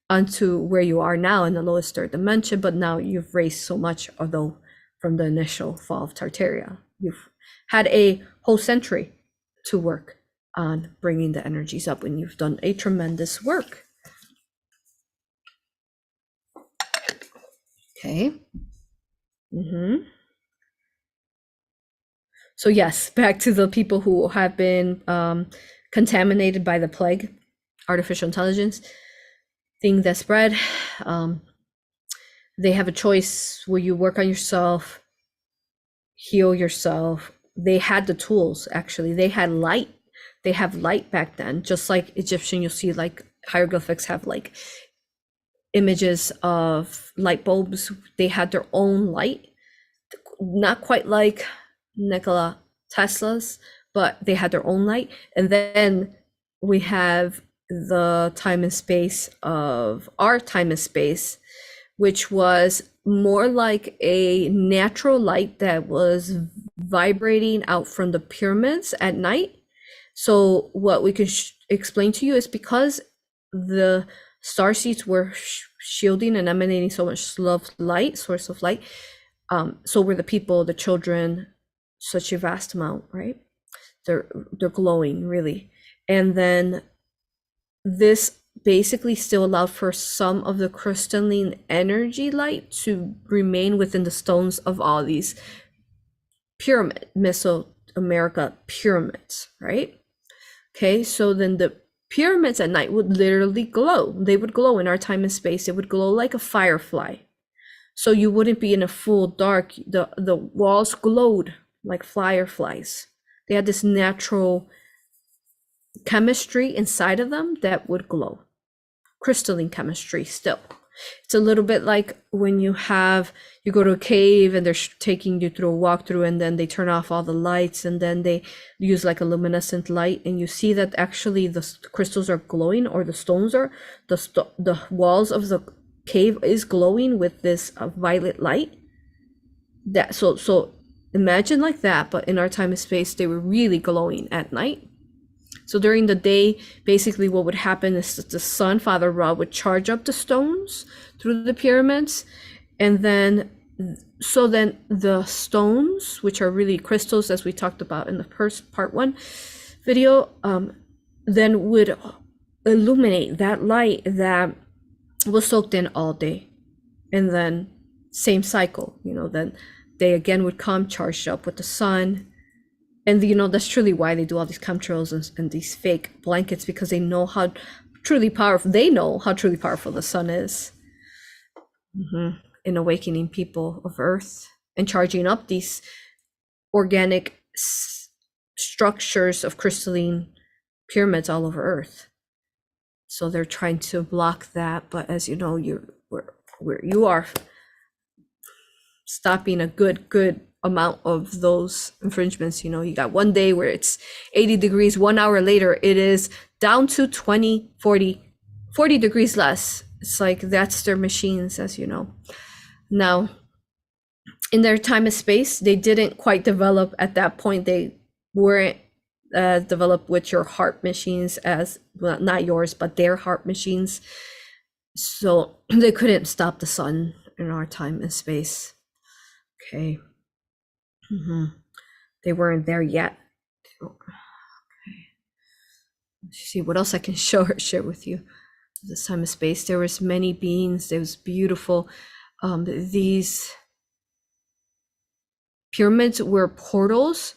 onto where you are now in the lowest third dimension. But now you've raised so much, although from the initial fall of Tartaria, you've had a whole century to work on bringing the energies up, and you've done a tremendous work. Okay. So yes, back to the people who have been contaminated by the plague, artificial intelligence thing that spread. They have a choice where you work on yourself, heal yourself. They had the tools, actually. They had light. They have light back then, just like Egyptian, you'll see like hieroglyphics have like images of light bulbs. They had their own light, not quite like Nikola Tesla's, but they had their own light. And then we have the time and space of our time and space, which was more like a natural light that was vibrating out from the pyramids at night. So what we can explain to you is because the star seeds were shielding and emanating so much love light, source of light, so were the people, the children, such a vast amount, right? They're glowing, really. And then this basically still allowed for some of the crystalline energy light to remain within the stones of all these pyramid, Mesoamerica pyramids, right? Okay, so then the pyramids at night would literally glow. They would glow in our time and space. It would glow like a firefly. So you wouldn't be in a full dark. The walls glowed like fireflies. They had this natural chemistry inside of them that would glow. Crystalline chemistry still. It's a little bit like when you go to a cave and they're taking you through a walkthrough, and then they turn off all the lights, and then they use like a luminescent light, and you see that actually the crystals are glowing, or the stones are, the walls of the cave is glowing with this violet light. That so imagine like that, but in our time and space, they were really glowing at night. So during the day, basically what would happen is that the sun, Father Ra, would charge up the stones through the pyramids. And then, so then the stones, which are really crystals, as we talked about in the first part 1 video, then would illuminate that light that was soaked in all day. And then same cycle, then they again would come charged up with the sun. And that's truly why they do all these chemtrails and these fake blankets, because they know how truly powerful the sun is in awakening people of Earth and charging up these organic structures of crystalline pyramids all over Earth. So they're trying to block that, but as you know, you are stopping a good amount of those infringements. You got one day where it's 80 degrees, 1 hour later it is down to 20, 40 degrees less. It's like that's their machines, as you know. Now, in their time and space, they didn't quite develop at that point. They weren't developed with your heart machines, as well, not yours, but their heart machines. So they couldn't stop the sun in our time and space. Okay. They weren't there yet. Okay. Let's see what else I can share with you. This time and space, there was many beings. There was beautiful. These pyramids were portals.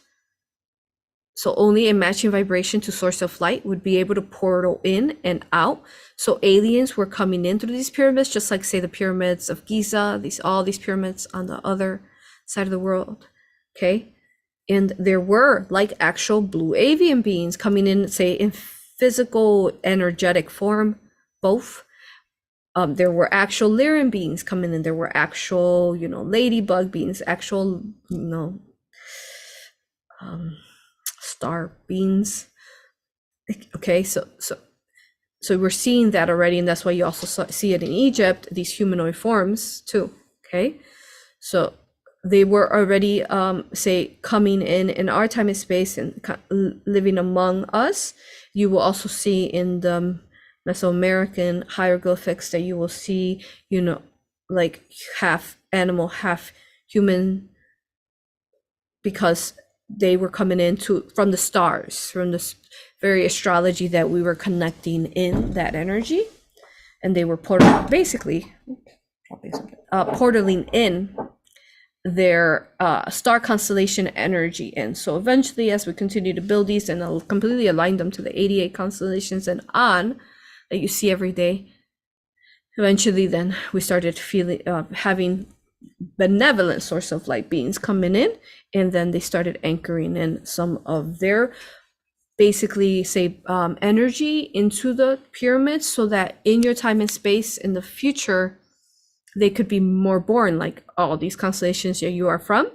So only a matching vibration to source of light would be able to portal in and out. So aliens were coming in through these pyramids, just like say the pyramids of Giza, all these pyramids on the other side of the world. Okay. And there were like actual blue avian beings coming in, say in physical, energetic form, both. There were actual Lyran beings coming in. There were actual, ladybug beings, actual, star beings. Okay, so we're seeing that already, and that's why you also see it in Egypt, these humanoid forms too. Okay, so they were already, say, coming in our time and space and living among us. You will also see in the Mesoamerican hieroglyphics that you will see, like half animal, half human, because they were coming in from the stars, from this very astrology that we were connecting in that energy, and they were portaling in their star constellation energy in. So eventually, as we continue to build these and I'll completely align them to the 88 constellations and on that you see every day, eventually then we started feeling having benevolent source of light beings coming in, and then they started anchoring in some of their basically say energy into the pyramids, so that in your time and space in the future they could be more born like all these constellations that you are from.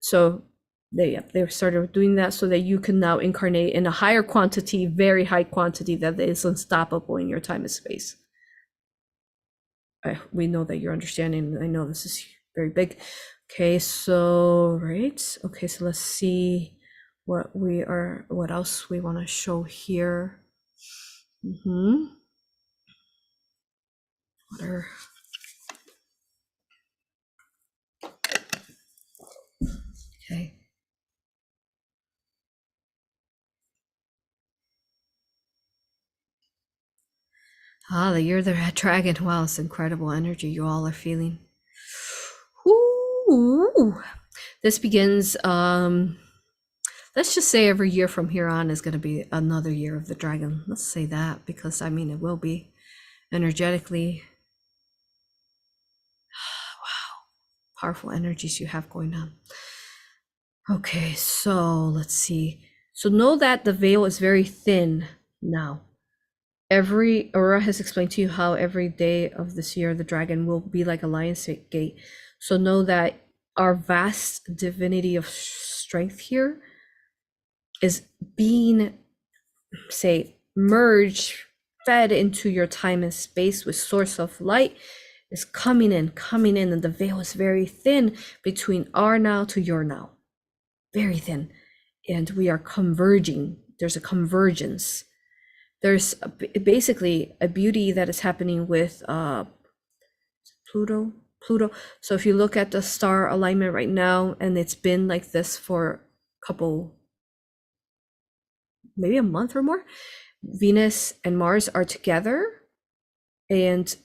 So they started doing that so that you can now incarnate in a higher quantity, very high quantity, that is unstoppable in your time and space. We know that you're understanding. I know this is very big. Okay, so right. Okay, so let's see what else we want to show here. Okay. The year of the dragon. Wow, it's incredible energy you all are feeling. Ooh. This begins, let's just say every year from here on is going to be another year of the dragon. Let's say that, because it will be energetically. Wow, powerful energies you have going on. Okay, so let's see. So know that the veil is very thin now. AuroRa has explained to you how every day of this year the dragon will be like a lion's gate. So know that our vast divinity of strength here is being, say, merged, fed into your time and space with source of light, is coming in, and the veil is very thin between our now to your now. Very thin. And we are converging. There's a convergence. There's basically a beauty that is happening with Pluto. So if you look at the star alignment right now, and it's been like this for a couple, maybe a month or more, Venus and Mars are together, and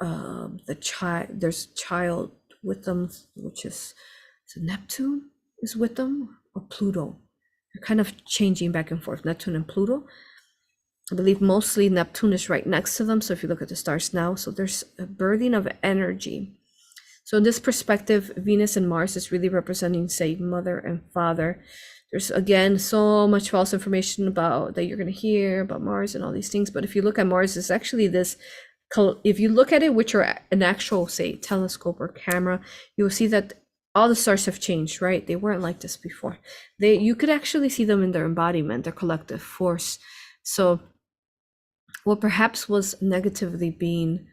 there's a child with them, which is Neptune is with them, or Pluto. They're kind of changing back and forth, Neptune and Pluto. I believe mostly Neptune is right next to them. So if you look at the stars now, so there's a birthing of energy. So in this perspective, Venus and Mars is really representing, say, mother and father. There's, again, so much false information about that you're going to hear about Mars and all these things. But if you look at Mars, it's actually this, if you look at it, which are an actual, say, telescope or camera, you will see that all the stars have changed, right? They weren't like this before. You could actually see them in their embodiment, their collective force. So what perhaps was negatively being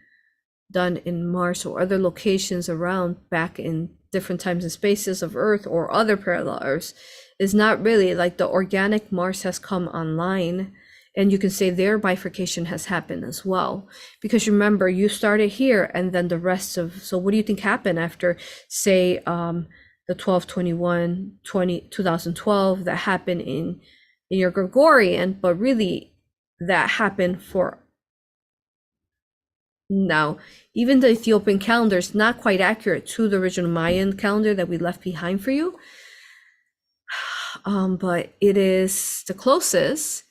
done in Mars or other locations around back in different times and spaces of Earth or other parallel Earths is not really like the organic Mars has come online, and you can say their bifurcation has happened as well. Because remember, you started here, and then the rest of, so what do you think happened after, say, the 2012 that happened in your Gregorian, but really that happened for now. Even the Ethiopian calendar is not quite accurate to the original Mayan calendar that we left behind for you. but it is the closest.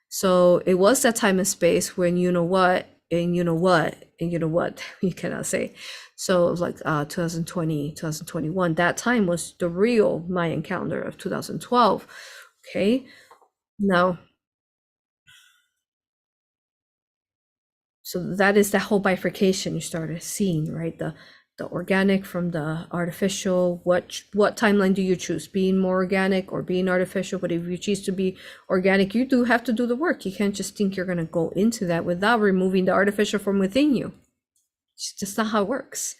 So it was that time and space when you know what, and you know what, and you know what, you cannot say. So it was like 2020, 2021. That time was the real Mayan calendar of 2012. Okay. Now, so that is that whole bifurcation you started seeing, right? The organic from the artificial. What timeline do you choose? Being more organic or being artificial? But if you choose to be organic, you do have to do the work. You can't just think you're going to go into that without removing the artificial from within you. It's just not how it works.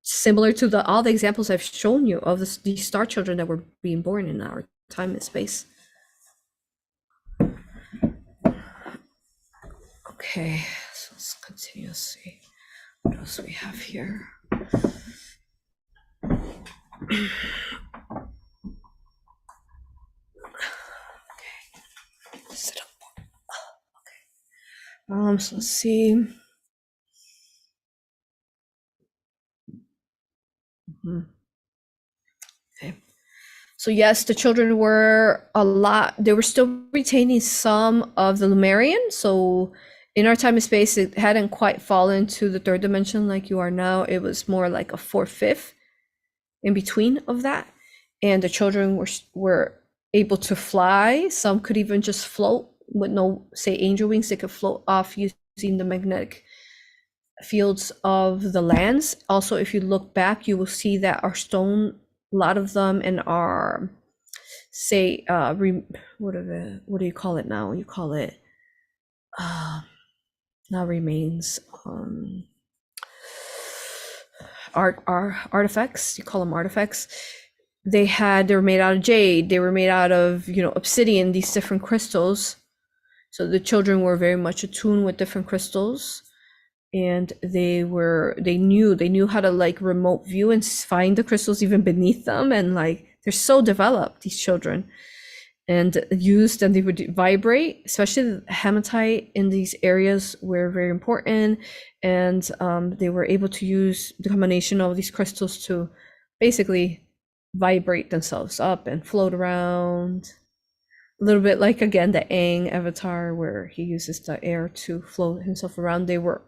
Similar to all the examples I've shown you of these star children that were being born in our time and space. Okay, so let's continue to see what else we have here. Okay, sit up. Okay. So let's see. Okay. So yes, the children were they were still retaining some of the Lemurian. So in our time and space, it hadn't quite fallen to the third dimension like you are now. It was more like a 4/5 in between of that. And the children were able to fly. Some could even just float with no, say, angel wings. They could float off using the magnetic fields of the lands. Also, if you look back, you will see that our stone, a lot of them in our, say, what do you call it now? You call it not remains, artifacts. You call them artifacts. They were made out of jade. They were made out of, obsidian, these different crystals. So the children were very much attuned with different crystals. And they knew how to like remote view and find the crystals even beneath them, and like they're so developed, these children, and they would vibrate, especially the hematite in these areas were very important, and they were able to use the combination of these crystals to basically vibrate themselves up and float around, a little bit like, again, the Aang avatar where he uses the air to float himself around. They were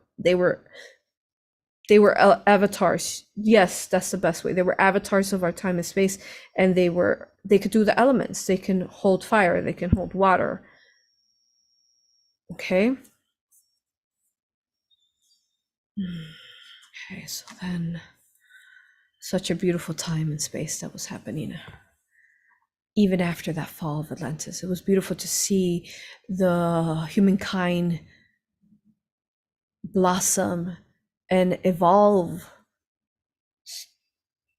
avatars. Yes, that's the best way. They were avatars of our time and space, and they could do the elements. They can hold fire, they can hold water. Okay. Okay, so then such a beautiful time and space that was happening. Even after that fall of Atlantis, it was beautiful to see the humankind blossom and evolve,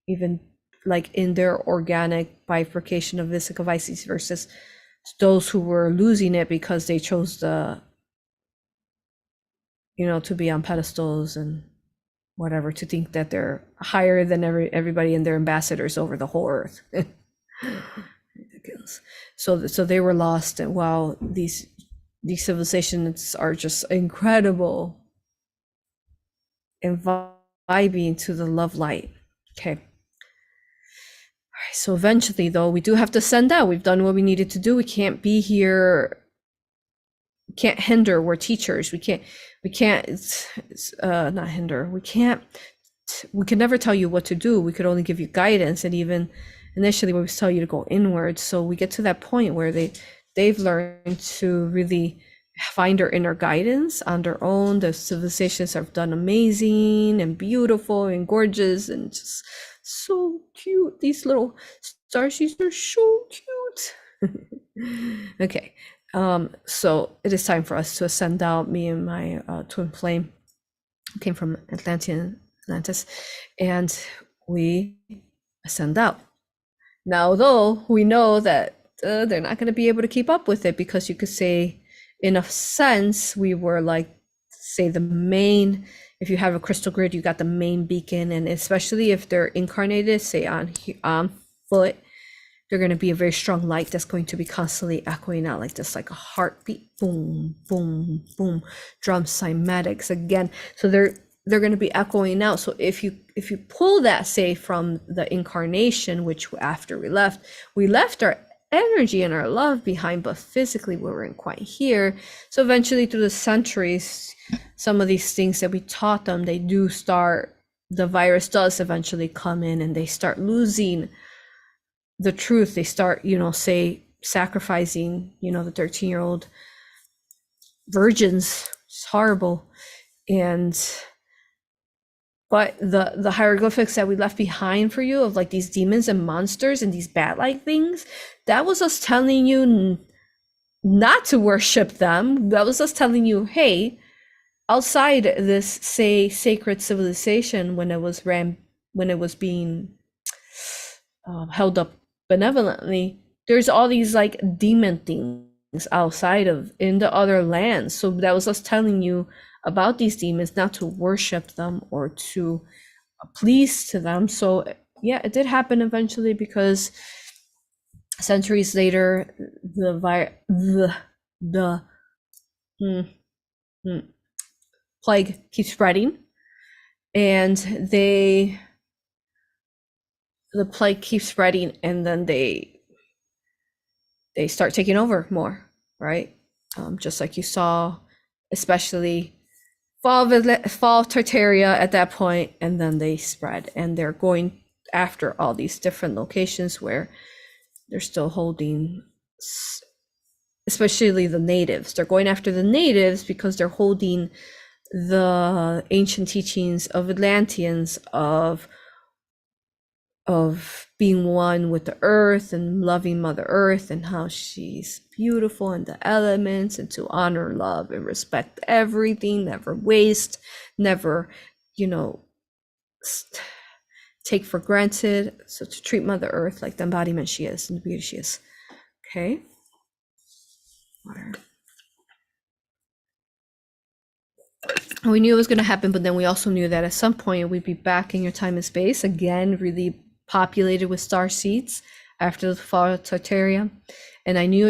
even like in their organic bifurcation of Vesica Vices versus those who were losing it because they chose to be on pedestals and whatever, to think that they're higher than everybody and they're ambassadors over the whole earth. So they were lost, and wow, these civilizations are just incredible and vibing to the love light. Okay. All right. So eventually, though, we do have to send out. We've done what we needed to do. We can't be here. We can't hinder. We're teachers. We can't. Not hinder. We can't. We can never tell you what to do. We could only give you guidance, and even initially we would tell you to go inwards. So we get to that point where they've learned to really find their inner guidance on their own. The civilizations have done amazing and beautiful and gorgeous and just so cute. These little starships are so cute. Okay, so it is time for us to ascend out. Me and my twin flame came from Atlantis, and we ascend out. Now, though, we know that they're not going to be able to keep up with it, because you could say, in a sense, we were like, say, the main, if you have a crystal grid, you got the main beacon, and especially if they're incarnated, say on foot, they're going to be a very strong light that's going to be constantly echoing out like this, like a heartbeat, boom, boom, boom, drum cymatics again. So they're going to be echoing out. So if you pull that, say, from the incarnation, which after we left our energy and our love behind, but physically we weren't quite here. So eventually through the centuries, some of these things that we taught them, they do start, the virus does eventually come in and they start losing the truth. They start, say, sacrificing, the 13-year-old virgins. It's horrible. But the hieroglyphics that we left behind for you of like these demons and monsters and these bat-like things, that was us telling you not to worship them. That was us telling you, hey, outside this, say, sacred civilization, when it was being held up benevolently, there's all these like demon things outside of, in the other lands. So that was us telling you about these demons, not to worship them or to please to them. So yeah, it did happen eventually, because centuries later, the plague keeps spreading, and the plague keeps spreading, and then they start taking over more, right? Just like you saw, especially fall of Tartaria at that point, and then they spread, and they're going after all these different locations where they're still holding, especially the natives. They're going after the natives because they're holding the ancient teachings of Atlanteans of being one with the earth and loving Mother Earth and how she's beautiful and the elements, and to honor, love, and respect everything, never waste, never, take for granted. So to treat Mother Earth like the embodiment she is and the beauty she is. Okay. Water. We knew it was going to happen, but then we also knew that at some point we'd be back in your time and space again, really populated with star seeds after the fall of Tartaria. And I knew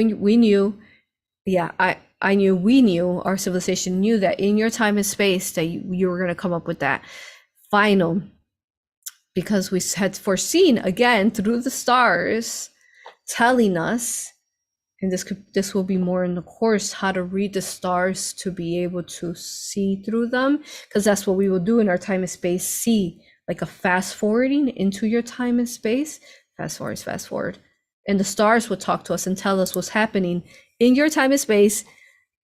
our civilization knew that in your time and space that you were going to come up with that final, because we had foreseen again through the stars telling us, and this will be more in the course, how to read the stars to be able to see through them, because that's what we will do in our time and space, see like a fast forwarding into your time and space. Fast forward. And the stars will talk to us and tell us what's happening in your time and space,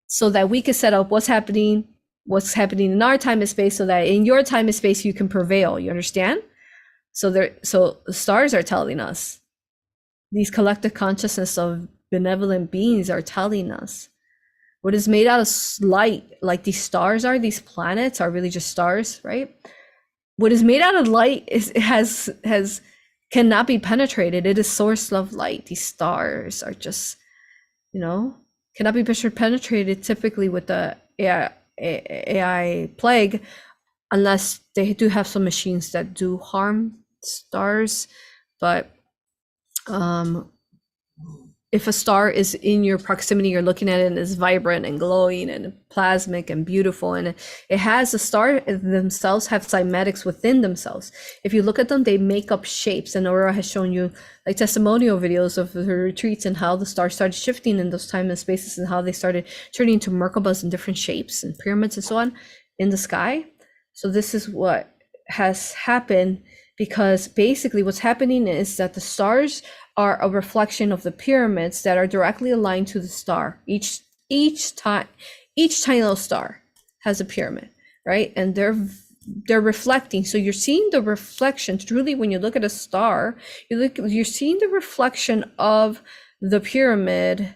so that we can set up what's happening in our time and space, so that in your time and space you can prevail. You understand? So the stars are telling us, these collective consciousness of benevolent beings are telling us what is made out of light, like these stars are, these planets are really just stars, right? What is made out of light cannot be penetrated. It is source of light. These stars are just, cannot be penetrated typically with the AI plague, unless they do have some machines that do harm stars. But if a star is in your proximity, you're looking at it and it's vibrant and glowing and plasmic and beautiful, and it has, the star themselves have cymatics within themselves. If you look at them, they make up shapes, and AuroRa has shown you like testimonial videos of her retreats and how the stars started shifting in those time and spaces, and how they started turning into Merkabahs in different shapes and pyramids and so on in the sky. So this is what has happened, because basically what's happening is that the stars are a reflection of the pyramids that are directly aligned to the star. Each tiny little star has a pyramid, right? And they're reflecting. So you're seeing the reflection. Truly, when you look at a star, you're seeing the reflection of the pyramid.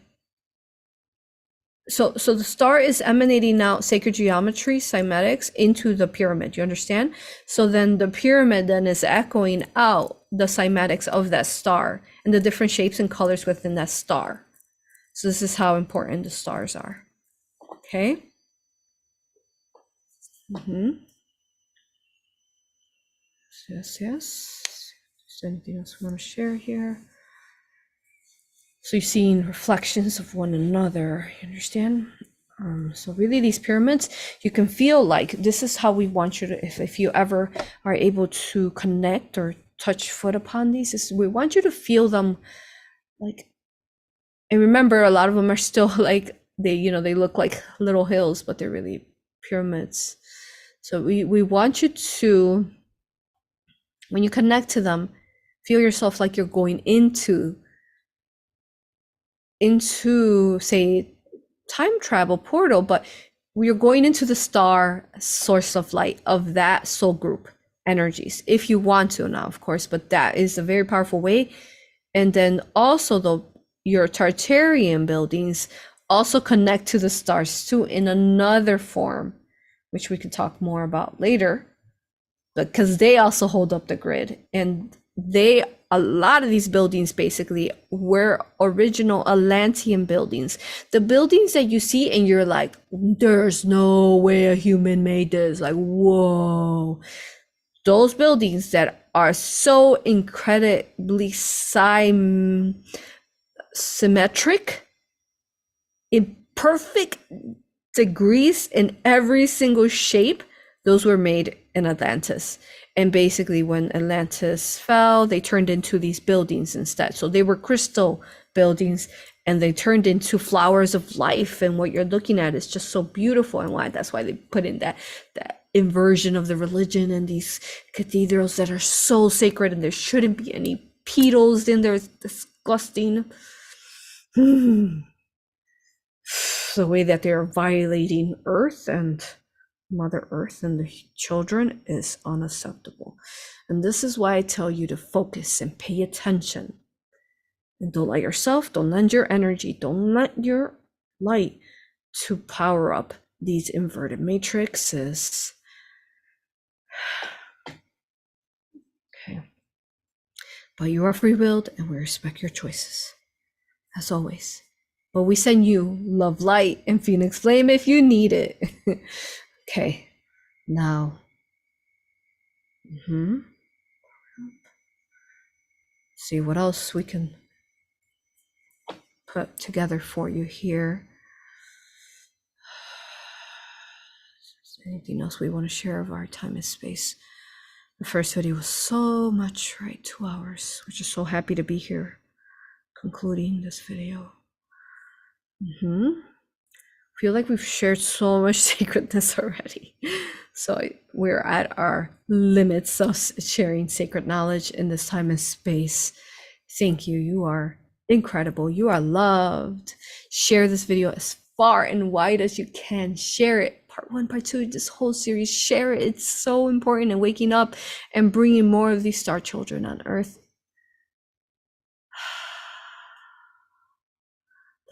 So the star is emanating out sacred geometry, cymatics, into the pyramid. You understand? So then the pyramid then is echoing out the cymatics of that star and the different shapes and colors within that star. So this is how important the stars are. Okay. Yes. Is there anything else we want to share here? So you're seeing reflections of one another. You understand? So really these pyramids, you can feel like this is how we want you to, if you ever are able to connect or touch foot upon these, is we want you to feel them like, and remember a lot of them are still like, they look like little hills, but they're really pyramids. So we want you to, when you connect to them, feel yourself like you're going into say time travel portal, but we're going into the star source of light of that soul group energies, if you want to now, of course, but that is a very powerful way. And then also your Tartarian buildings also connect to the stars too in another form, which we can talk more about later, because they also hold up the grid. And a lot of these buildings basically were original Atlantean buildings. The buildings that you see and you're like, there's no way a human made this. Like, whoa. Those buildings that are so incredibly symmetric in perfect degrees in every single shape, those were made in Atlantis. And basically when Atlantis fell, they turned into these buildings instead. So they were crystal buildings and they turned into flowers of life. And what you're looking at is just so beautiful. And that's why they put in that inversion of the religion and these cathedrals that are so sacred, and there shouldn't be any petals in there. It's disgusting. The way that they're violating Earth and Mother Earth and the children is unacceptable. And this is why I tell you to focus and pay attention. And don't let don't lend your energy, don't let your light to power up these inverted matrices. Okay. But you are free-willed and we respect your choices, as always. But we send you love, light, and Phoenix Flame if you need it. Okay, now, see what else we can put together for you here. Anything else we want to share of our time and space? The first video was so much, right? 2 hours. We're just so happy to be here, concluding this video. Feel like we've shared so much sacredness already. So we're at our limits of sharing sacred knowledge in this time and space. Thank you. You are incredible. You are loved. Share this video as far and wide as you can. Share it. Part 1, part 2, this whole series. Share it. It's so important in waking up and bringing more of these star children on Earth.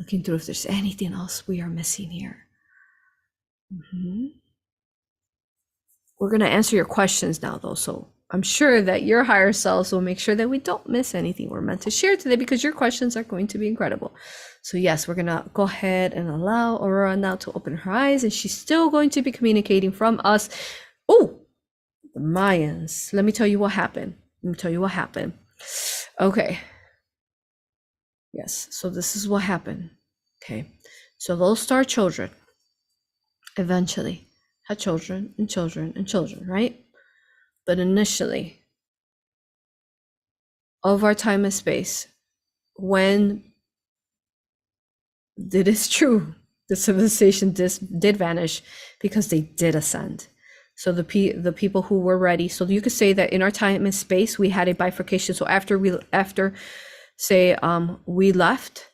Looking through if there's anything else we are missing here. We're going to answer your questions now, though. So I'm sure that your higher selves will make sure that we don't miss anything we're meant to share today, because your questions are going to be incredible. So yes, we're going to go ahead and allow AuroRa now to open her eyes, and she's still going to be communicating from us. Oh, the Mayans. Let me tell you what happened. Okay. Yes, so this is what happened. Okay, so those star children eventually had children and children and children, right? But initially, of our time and space, when it is true, the civilization did vanish because they did ascend. So the people who were ready, so you could say that in our time and space, we had a bifurcation. So after we left,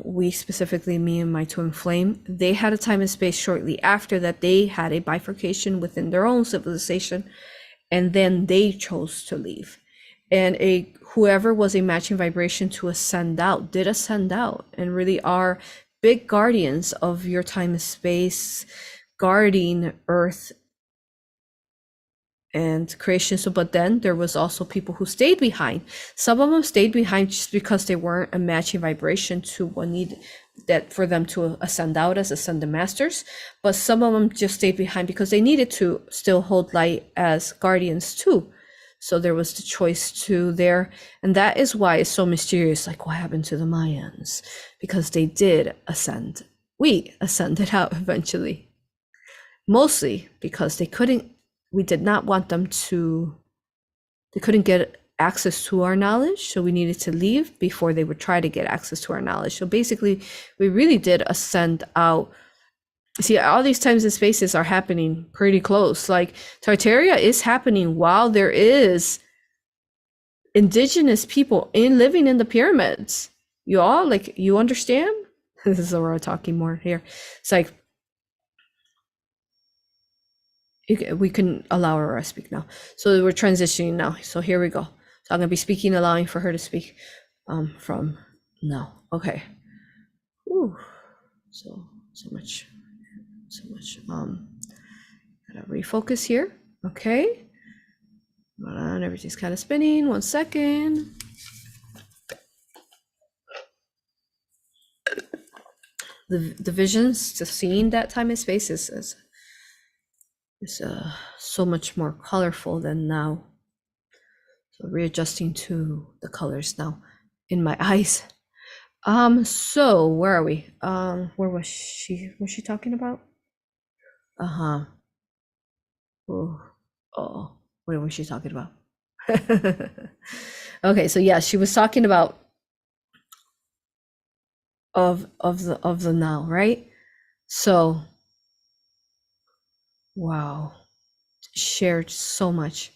we specifically, me and my twin flame, they had a time and space shortly after that. They had a bifurcation within their own civilization, and then they chose to leave. And whoever was a matching vibration to ascend out did ascend out, and really are big guardians of your time and space, guarding Earth and creation. So, but then there was also people who stayed behind. Some of them stayed behind just because they weren't a matching vibration to what needed that for them to ascend out as ascended masters. But some of them just stayed behind because they needed to still hold light as guardians too. So there was the choice to there. And that is why it's so mysterious. Like, what happened to the Mayans? Because they did ascend. We ascended out eventually. Mostly because we did not want them to, they couldn't get access to our knowledge. So we needed to leave before they would try to get access to our knowledge. So basically, we really did ascend out. See, all these times and spaces are happening pretty close. Like Tartaria is happening while there is indigenous people living in the pyramids. You all, like, you understand? This is AuroRa talking more here. It's like, we can allow AuroRa to speak now. So we're transitioning now. So here we go. So I'm gonna be speaking, allowing for her to speak from now. Okay. Ooh, so much. Gotta refocus here. Okay. Hold on, everything's kind of spinning. 1 second. The visions, to seeing that time and space is so much more colorful than now. So readjusting to the colors now in my eyes. So where are we? Where was she? Was she talking about? Oh, what was she talking about? Okay, so yeah, she was talking about of the now, right? So wow, shared so much,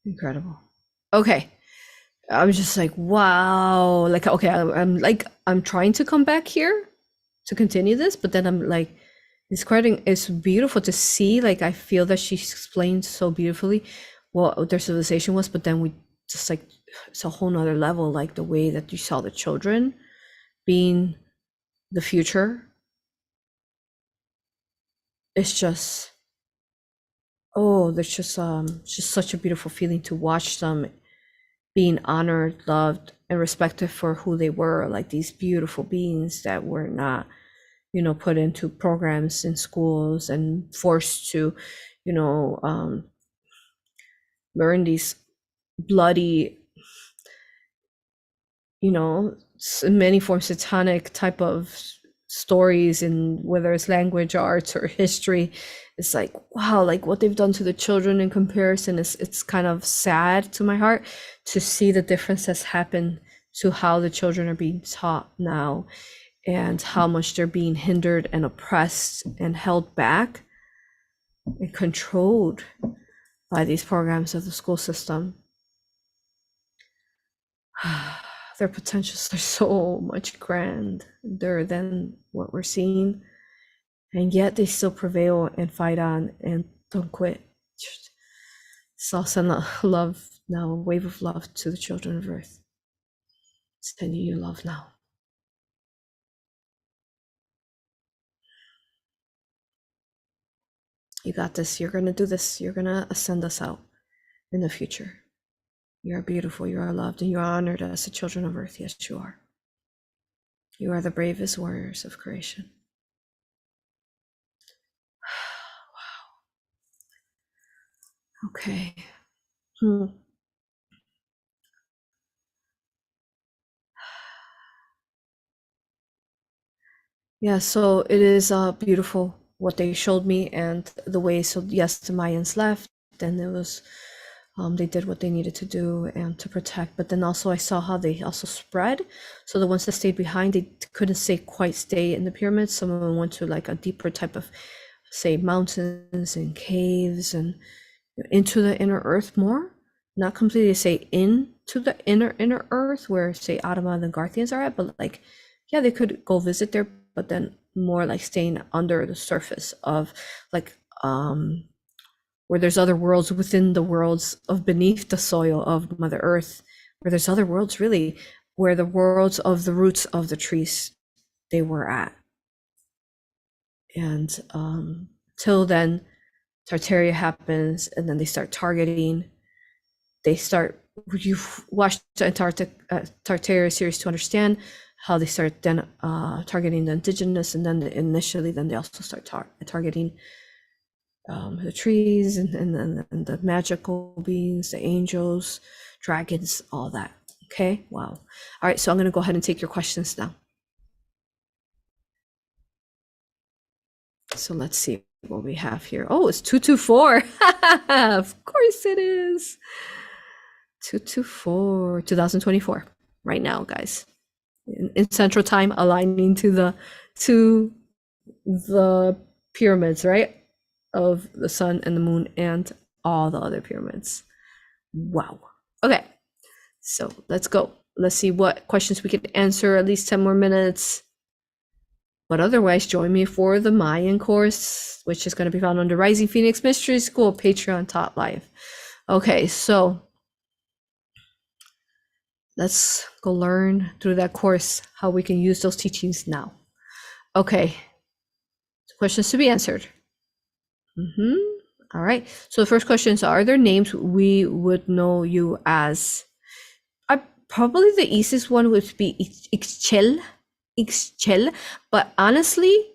incredible. Okay, I'm just like, wow, like, okay, I'm trying to come back here to continue this, but then I'm like, it's beautiful to see. Like, I feel that she explained so beautifully what their civilization was, but then we just like, it's a whole nother level, like the way that you saw the children being the future. It's just, oh, there's just such a beautiful feeling to watch them being honored, loved, and respected for who they were, like these beautiful beings that were not, put into programs in schools and forced to, learn these bloody, in many forms satanic type of stories, in whether it's language arts or history. It's like, wow, like what they've done to the children in comparison it's kind of sad to my heart to see the difference that's happened to how the children are being taught now, and how much they're being hindered and oppressed and held back and controlled by these programs of the school system. Their potentials are so much grander than what we're seeing, and yet they still prevail and fight on and don't quit. So I'll send love now, a wave of love to the children of Earth. Sending you love now. You got this. You're going to do this. You're going to ascend us out in the future. You are beautiful. You are loved, and you are honored as the children of Earth. Yes, you are. You are the bravest warriors of creation. Wow. Okay. Yeah, so it is beautiful what they showed me and the way. So yes, the Mayans left, and it was they did what they needed to do and to protect. But then also I saw how they also spread. So the ones that stayed behind, they couldn't quite stay in the pyramids. Some of them went to like a deeper type of, say, mountains and caves and into the inner earth more. Not completely say into the inner earth where, say, Adama and the Garthians are at, but like, yeah, they could go visit there, but then more like staying under the surface of like where there's other worlds within the worlds of beneath the soil of Mother Earth, where there's other worlds really, where the worlds of the roots of the trees they were at. And till then, Tartaria happens, and then they start targeting. You've watched the Tartaria series to understand how they start then targeting the indigenous, and then initially, then they also start targeting the trees and the magical beings, the angels, dragons, all that. Okay, wow. All right, so I'm going to go ahead and take your questions now. So let's see what we have here. Oh, it's 224. Of course it is. 224, 2024, right now, guys. In Central Time, aligning to the pyramids, right? Of the sun and the moon and all the other pyramids. Wow. Okay, so let's go. Let's see what questions we can answer, at least 10 more minutes. But otherwise, join me for the Mayan course, which is going to be found under Rising Phoenix Mystery School, Patreon Taught Live. Okay, so let's go learn through that course how we can use those teachings now. Okay, questions to be answered. All right, so the first question is, are there names we would know you as? Probably the easiest one would be Ixchel, but honestly,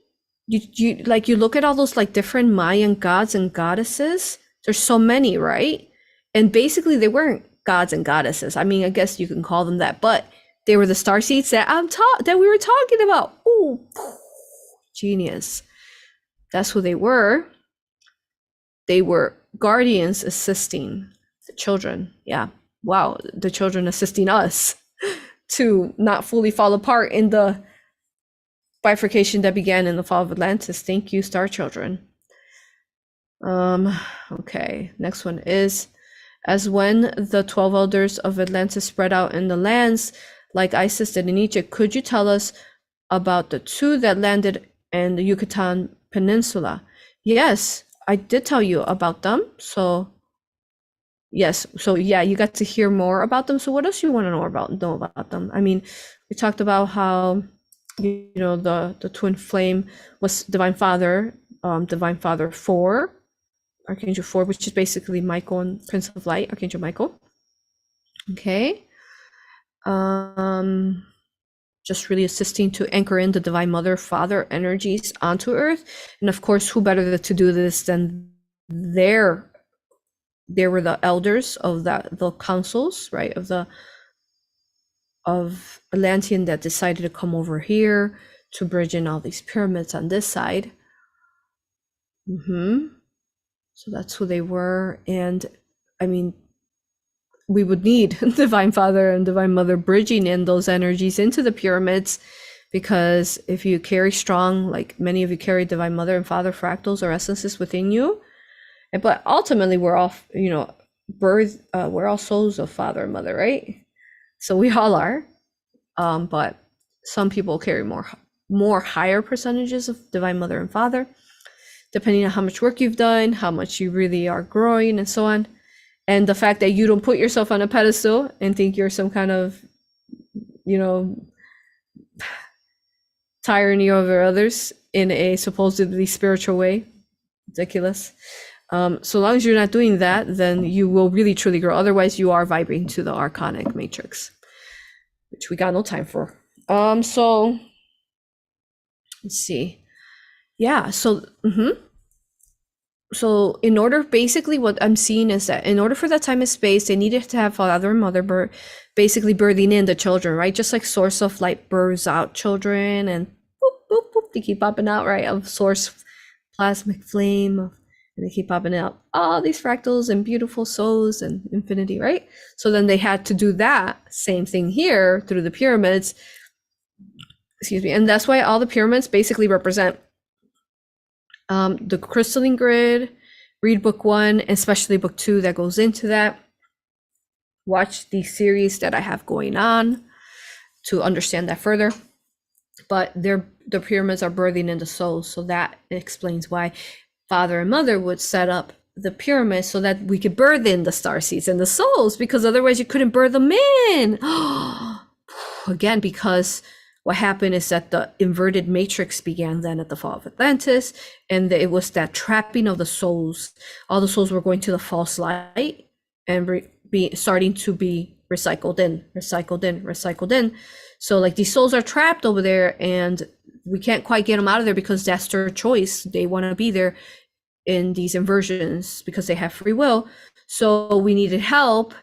you look at all those like different Mayan gods and goddesses, there's so many, right? And basically they weren't gods and goddesses. I mean, I guess you can call them that, but they were the star seeds that that we were talking about. Oh, genius. That's who they were. They were guardians assisting the children. Yeah. Wow, the children assisting us to not fully fall apart in the bifurcation that began in the fall of Atlantis. Thank you, star children. Okay, next one is, as when the 12 elders of Atlantis spread out in the lands like Isis did in Egypt, could you tell us about the two that landed in the Yucatan Peninsula? Yes, I did tell you about them. So yes, so yeah, you got to hear more about them. So what else you want to know about them? I mean, we talked about how, you know, the twin flame was Divine Father 4, Archangel 4, which is basically Michael and Prince of Light, Archangel Michael. Okay. Just really assisting to anchor in the Divine Mother Father energies onto Earth. And of course, who better to do this than they were the elders of the councils, right, of Atlantean that decided to come over here to bridge in all these pyramids on this side. So that's who they were. And I mean, we would need Divine Father and Divine Mother bridging in those energies into the pyramids, because if you carry strong, like many of you carry Divine Mother and Father fractals or essences within you, but ultimately we're all, you know, we're all souls of Father and Mother, right? So we all are, but some people carry more higher percentages of Divine Mother and Father, depending on how much work you've done, how much you really are growing, and so on. And the fact that you don't put yourself on a pedestal and think you're some kind of, you know, tyranny over others in a supposedly spiritual way. Ridiculous. So long as you're not doing that, then you will really truly grow. Otherwise, you are vibrating to the archonic matrix, which we got no time for. So let's see. Yeah, so so in order, basically what I'm seeing is that in order for that time and space, they needed to have Father and Mother basically birthing in the children, right? Just like Source of Light births out children, and boop, boop, boop, they keep popping out, right? Of Source plasmic flame, and they keep popping out all these fractals and beautiful souls and infinity, right? So then they had to do that same thing here through the pyramids. Excuse me. And that's why all the pyramids basically represent the crystalline grid. Read book 1, especially book 2 that goes into that. Watch the series that I have going on to understand that further. But the pyramids are birthing in the souls, so that explains why Father and Mother would set up the pyramid so that we could birth in the star seeds and the souls, because otherwise you couldn't birth them in. Again, because what happened is that the inverted matrix began then at the fall of Atlantis, and it was that trapping of the souls. All the souls were going to the false light and starting to be recycled in. So like these souls are trapped over there, and we can't quite get them out of there because that's their choice. They want to be there in these inversions because they have free will. So we needed help,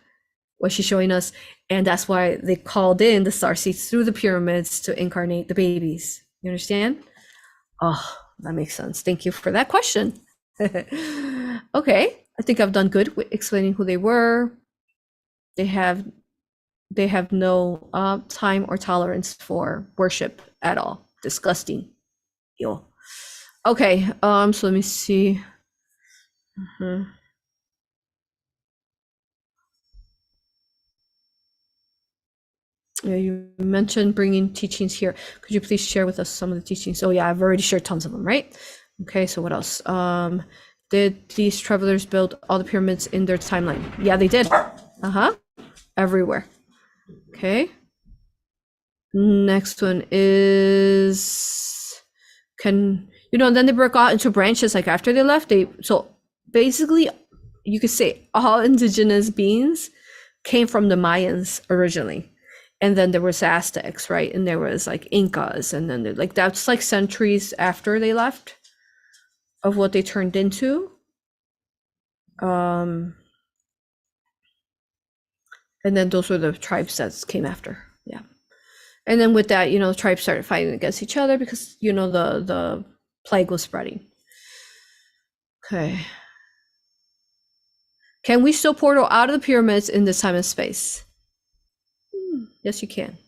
what she's showing us, and that's why they called in the starseeds through the pyramids to incarnate the babies. You understand? Oh, that makes sense. Thank you for that question. Okay, I think I've done good with explaining who they were. They have no time or tolerance for worship at all. Disgusting. Yo. Okay, so let me see. Yeah, you mentioned bringing teachings here. Could you please share with us some of the teachings? Oh yeah, I've already shared tons of them, right? Okay, so what else? Did these travelers build all the pyramids in their timeline? Yeah, they did. Everywhere. Okay. Next one is, then they broke out into branches like after they left. So basically you could say all indigenous beings came from the Mayans originally. And then there was Aztecs, right? And there was like Incas, and then like that's like centuries after they left of what they turned into. And then those were the tribes that came after. Yeah. And then with that, the tribes started fighting against each other because, the plague was spreading. Okay. Can we still portal out of the pyramids in this time and space? Yes, you can.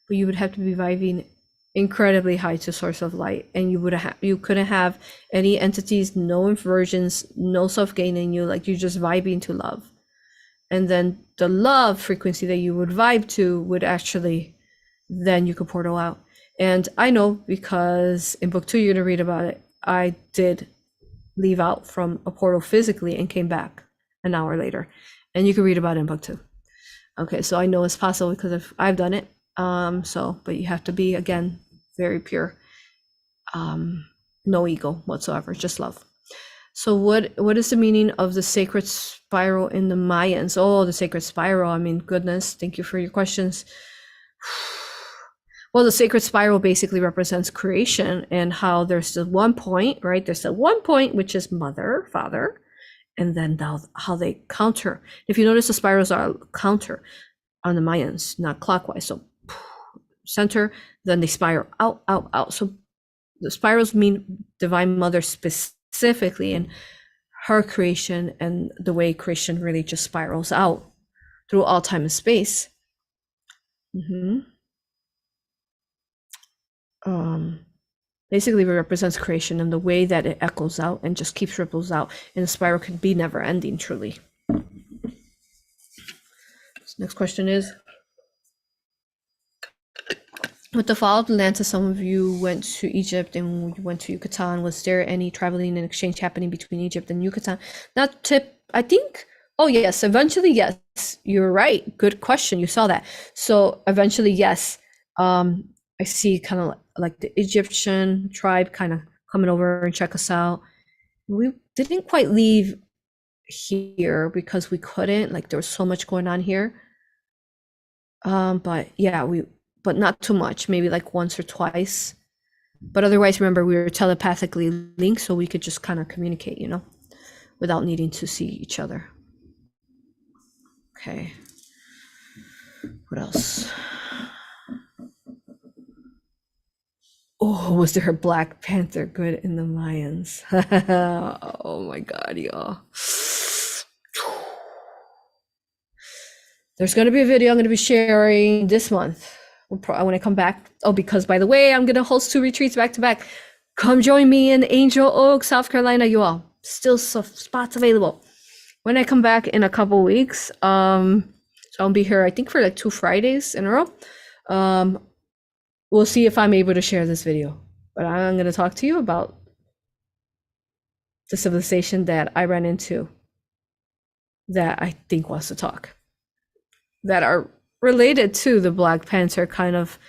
But you would have to be vibing incredibly high to source of light, and you couldn't have any entities, no inversions, no self-gain in you, like you're just vibing to love. And then the love frequency that you would vibe to would actually, then you could portal out. And I know because in book 2 you're gonna read about it, I did leave out from a portal physically and came back an hour later, and you can read about it in book 2. Okay, so I know it's possible because I've done it. But you have to be, again, very pure. No ego whatsoever, just love. So what is the meaning of the sacred spiral in the Mayans? Oh, the sacred spiral. I mean, goodness, thank you for your questions. Well, the sacred spiral basically represents creation and how there's the one point, right? There's the one point, which is mother, father, and then how they counter. If you notice, the spirals are counter on the Mayans, not clockwise. So center, then they spiral out, out, out. So the spirals mean Divine Mother specifically, and her creation and the way creation really just spirals out through all time and space. Basically it represents creation and the way that it echoes out and just keeps ripples out, and the spiral can be never ending, truly. Next question is, with the fall of Atlantis, some of you went to Egypt and you went to Yucatan. Was there any traveling and exchange happening between Egypt and Yucatan? I think, oh yes, eventually yes, you're right. Good question, you saw that. So eventually yes, I see kind of like the Egyptian tribe kind of coming over and check us out. We didn't quite leave here because we couldn't, like there was so much going on here. But yeah, but not too much, maybe like once or twice. But otherwise, remember, we were telepathically linked, so we could just kind of communicate, without needing to see each other. Okay. What else? Oh, was there a Black Panther good in the Mayans? Oh my God, y'all. There's going to be a video I'm going to be sharing this month when I come back. Oh, because by the way, I'm going to host 2 retreats back to back. Come join me in Angel Oak, South Carolina, you all. Still spots available. When I come back in a couple weeks, so I'll be here, I think, for like 2 Fridays in a row. We'll see if I'm able to share this video. But I'm going to talk to you about the civilization that I ran into that I think wants to talk, that are related to the Black Panther kind of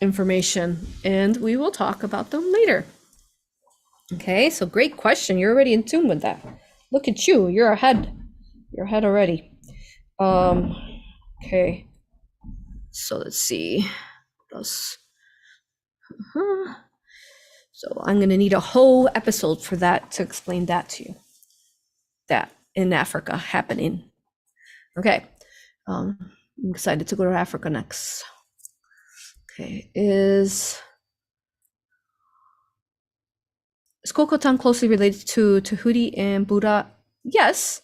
information, and we will talk about them later. Okay, so great question. You're already in tune with that. Look at you. You're ahead. You're ahead already. Okay. So let's see. What else? So I'm going to need a whole episode for that to explain that to you. That in Africa happening. Okay. I'm excited to go to Africa next. Okay. Is Kokotan closely related to Tahuti and Buddha? Yes.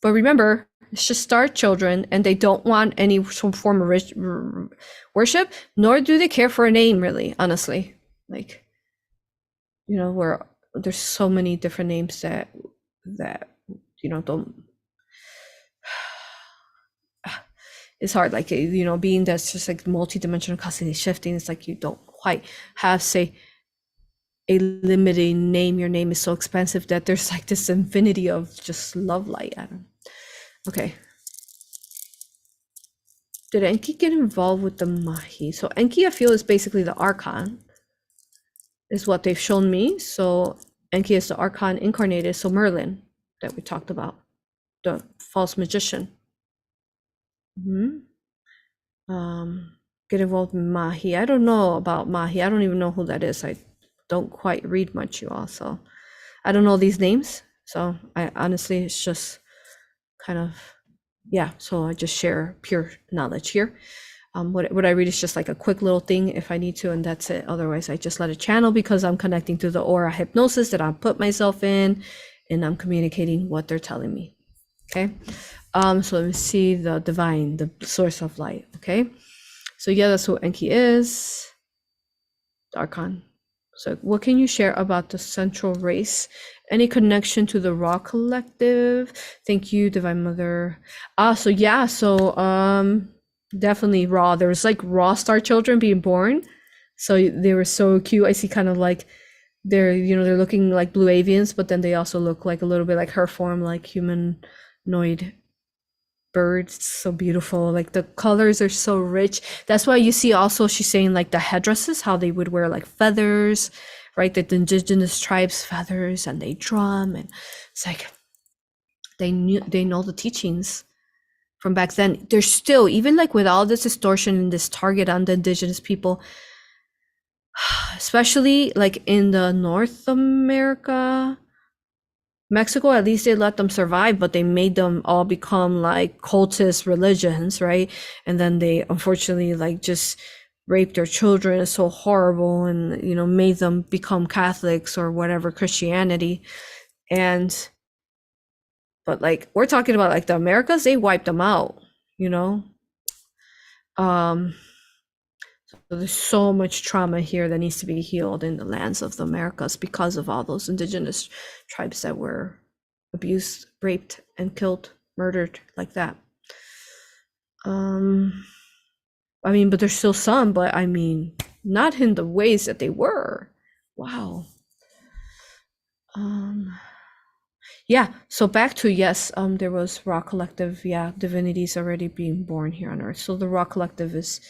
But remember, it's just star children and they don't want any form of worship, nor do they care for a name, really, honestly. Like, where there's so many different names that don't. It's hard, like, being that's just like multi-dimensional constantly shifting. It's like you don't quite have, say, a limiting name. Your name is so expensive that there's like this infinity of just love light. I don't know. Okay. Did Enki get involved with the Mahi? So Enki, I feel, is basically the archon, is what they've shown me. So Enki is the archon incarnated. So Merlin, that we talked about, the false magician. Get involved in Mahi. I don't know about Mahi. I don't even know who that is. I don't quite read much, you all. So I don't know these names. So I honestly, it's just kind of, yeah. So I just share pure knowledge here. What I read is just like a quick little thing if I need to, and that's it. Otherwise, I just let it channel because I'm connecting to the aura hypnosis that I put myself in, and I'm communicating what they're telling me. Okay. So let me see the divine, the source of light. Okay. So yeah, that's who Enki is. The archon. So what can you share about the central race? Any connection to the Ra collective? Thank you, Divine Mother. So yeah, so definitely Ra. There was like Ra star children being born. So they were so cute. I see kind of like they're looking like blue avians, but then they also look like a little bit like her form, like humanoid birds. So beautiful. Like the colors are so rich. That's why you see also she's saying like the headdresses, how they would wear like feathers, right? The indigenous tribes feathers, and they drum, and it's like they know the teachings from back then. There's still, even like with all this distortion and this target on the indigenous people, especially like in the North America, Mexico, at least they let them survive, but they made them all become like cultist religions, right? And then they unfortunately like just raped their children. It's so horrible, and made them become Catholics or whatever, Christianity. But like we're talking about like the Americas, they wiped them out, So there's so much trauma here that needs to be healed in the lands of the Americas because of all those indigenous tribes that were abused, raped, and killed, murdered like that. But there's still some, but not in the ways that they were. Wow. Yeah, so back to, yes, there was Ra Collective, yeah, divinities already being born here on Earth. So the Ra Collective is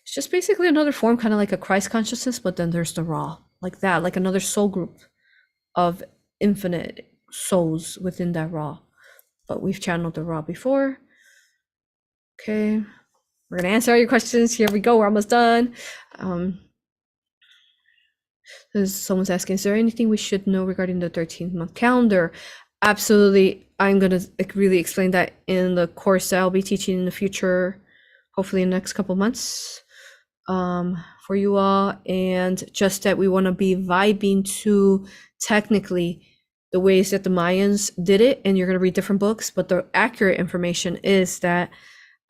just basically another form, kind of like a Christ consciousness, but then there's the Ra, like that, like another soul group of infinite souls within that Ra. But we've channeled the Ra before. Okay, we're gonna answer all your questions. Here we go, we're almost done. Someone's asking, is there anything we should know regarding the 13-month calendar? Absolutely. I'm going to really explain that in the course that I'll be teaching in the future, hopefully in the next couple months, for you all. And just that we want to be vibing to technically the ways that the Mayans did it. And you're going to read different books, but the accurate information is that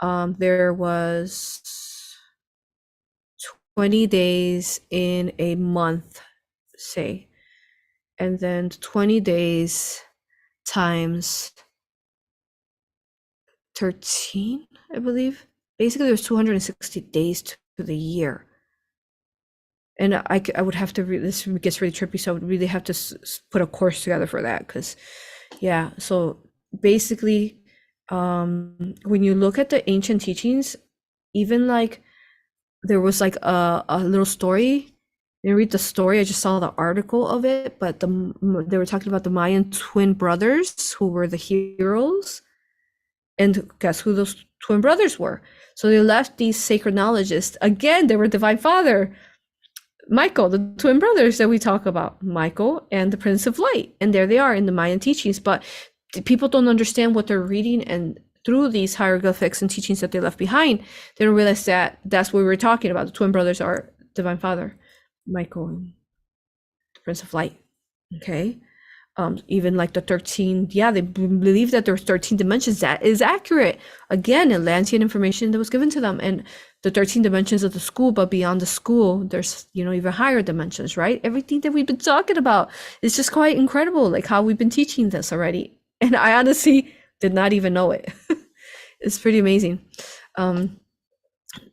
there was 20 days in a month, say, and then 20 days times 13, I believe. Basically, there's 260 days to the year. And I would have to read, this gets really trippy, so I would really have to put a course together for that, because, yeah, so basically, when you look at the ancient teachings, even like, there was like a little story. I didn't read the story, I just saw the article of it, but they were talking about the Mayan twin brothers who were the heroes. And guess who those twin brothers were? So they left these sacred knowledges. Again, they were Divine Father, Michael, the twin brothers that we talk about, Michael and the Prince of Light. And there they are in the Mayan teachings. But people don't understand what they're reading, and through these hieroglyphics and teachings that they left behind, they don't realize that that's what we were talking about. The twin brothers are Divine Father, Michael, and the Prince of Light. Okay. Even like the 13, they believe that there's 13 dimensions. That is accurate. Again, Atlantean information that was given to them, and the 13 dimensions of the school, but beyond the school, there's, even higher dimensions, right? Everything that we've been talking about is just quite incredible, like how we've been teaching this already. And I honestly did not even know it. It's pretty amazing.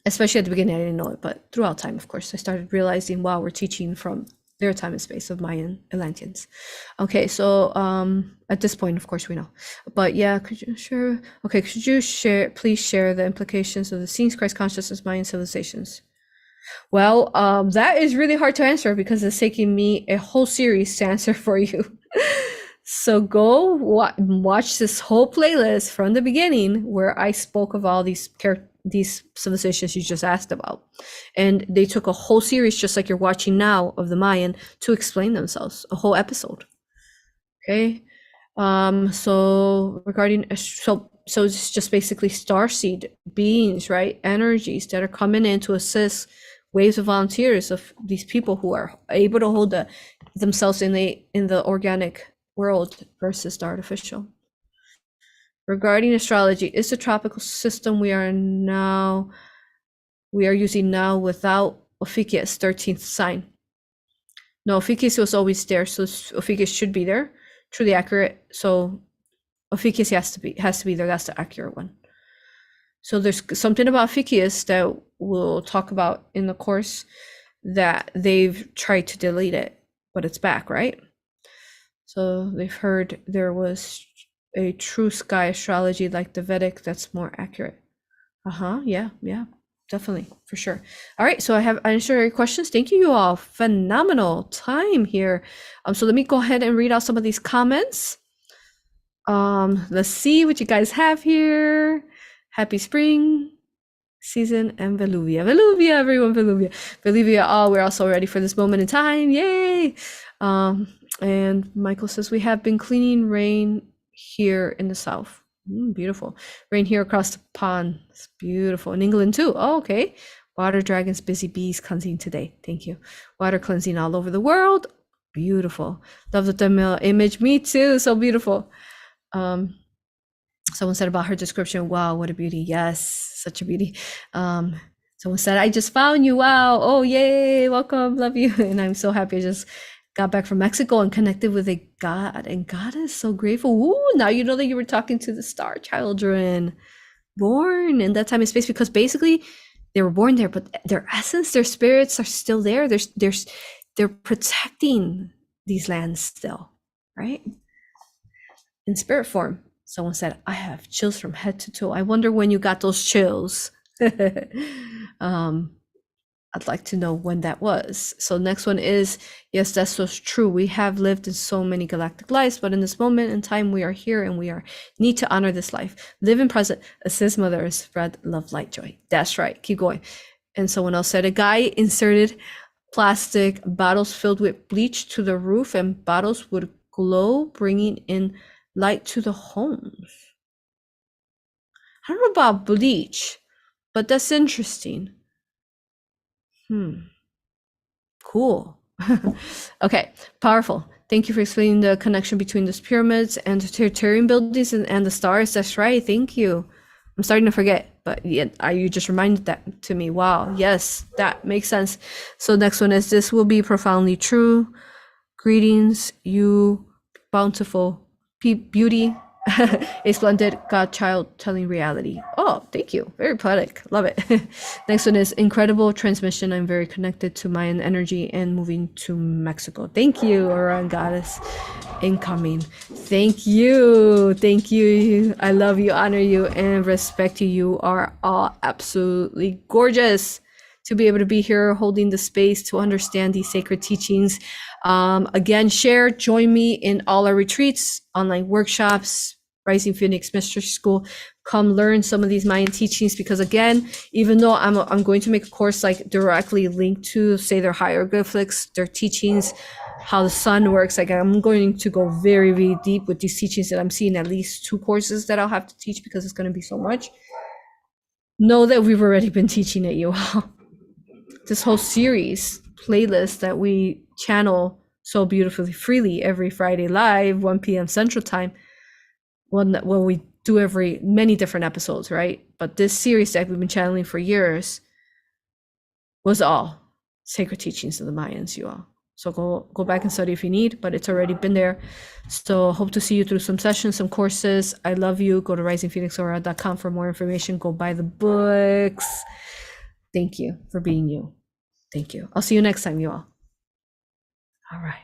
Especially at the beginning, I didn't know it, but throughout time, of course, I started realizing, wow, we're teaching from their time and space of Mayan Atlanteans. Okay, so at this point, of course, we know. But yeah, could you share? Okay, could you please share the implications of the scenes Christ consciousness Mayan civilizations? Well, that is really hard to answer because it's taking me a whole series to answer for you. So go watch this whole playlist from the beginning where I spoke of all these civilizations you just asked about. And they took a whole series, just like you're watching now, of the Mayan to explain themselves, a whole episode. Okay. So regarding, so it's just basically starseed beings, right? Energies that are coming in to assist waves of volunteers of these people who are able to hold themselves in the organic world versus the artificial. Regarding astrology, is the tropical system we are using now without Ophiuchus 13th sign? No, Ophiuchus was always there, so Ophiuchus should be there. Truly accurate. So Ophiuchus has to be there. That's the accurate one. So there's something about Ophiuchus that we'll talk about in the course that they've tried to delete it, but it's back, right? So they've heard there was a true sky astrology like the Vedic that's more accurate. Yeah, definitely, for sure. All right, so I have answered your questions. Thank you all. Phenomenal time here. So let me go ahead and read out some of these comments. Let's see what you guys have here. Happy spring season and Veluvia, everyone, Veluvia. Oh, we're also ready for this moment in time. Yay! And Michael says we have been cleaning rain here in the south. Beautiful. Rain here across the pond. It's beautiful. In England too. Oh, okay. Water dragons, busy bees cleansing today. Thank you. Water cleansing all over the world. Beautiful. Love the thumbnail image. Me too. So beautiful. Someone said about her description, wow, what a beauty. Yes, such a beauty. Someone said, I just found you. Wow. Oh, yay. Welcome. Love you. And I'm so happy I just got back from Mexico and connected with a god, and God is so grateful. Ooh, now you know that you were talking to the star children born in that time and space, because basically they were born there, but their essence, their spirits are still there. They're protecting these lands still, right? In spirit form. Someone said, I have chills from head to toe. I wonder when you got those chills. I'd like to know when that was. So next one is, yes, that's so true. We have lived in so many galactic lives, but in this moment in time, we are here and we need to honor this life. Live in present, assist mothers, spread love, light, joy. That's right. Keep going. And someone else said, a guy inserted plastic bottles filled with bleach to the roof, and bottles would glow, bringing in light to the homes. I don't know about bleach, but that's interesting. Cool. Okay, powerful. Thank you for explaining the connection between the pyramids and the Tartarian buildings and the stars. That's right. Thank you. I'm starting to forget, but yeah, you just reminded that to me. Wow. Yes, that makes sense. So next one is, this will be profoundly true. Greetings, you bountiful beauty. A splendid godchild telling reality. Oh, thank you. Very poetic. Love it. Next one is incredible transmission. I'm very connected to Mayan energy and moving to Mexico. Thank you, AuroRa and Goddess. Incoming. Thank you. Thank you. I love you, honor you, and respect you. You are all absolutely gorgeous to be able to be here holding the space to understand these sacred teachings. Again, join me in all our retreats, online workshops, Rising Phoenix Mystery School. Come learn some of these Mayan teachings, because again, even though I'm going to make a course like directly linked to, say, their hieroglyphics, their teachings, how the sun works, like I'm going to go very, very deep with these teachings, that I'm seeing at least 2 courses that I'll have to teach, because it's going to be so much. Know that we've already been teaching it, you all. This whole series playlist that we channel so beautifully freely every Friday live, 1 p.m. Central Time, when we do many different episodes, right? But this series that we've been channeling for years was all sacred teachings of the Mayans, you all. So go back and study if you need, but it's already been there. So hope to see you through some sessions, some courses. I love you. Go to risingphoenixaura.com for more information. Go buy the books. Thank you for being you. Thank you. I'll see you next time, you all. All right.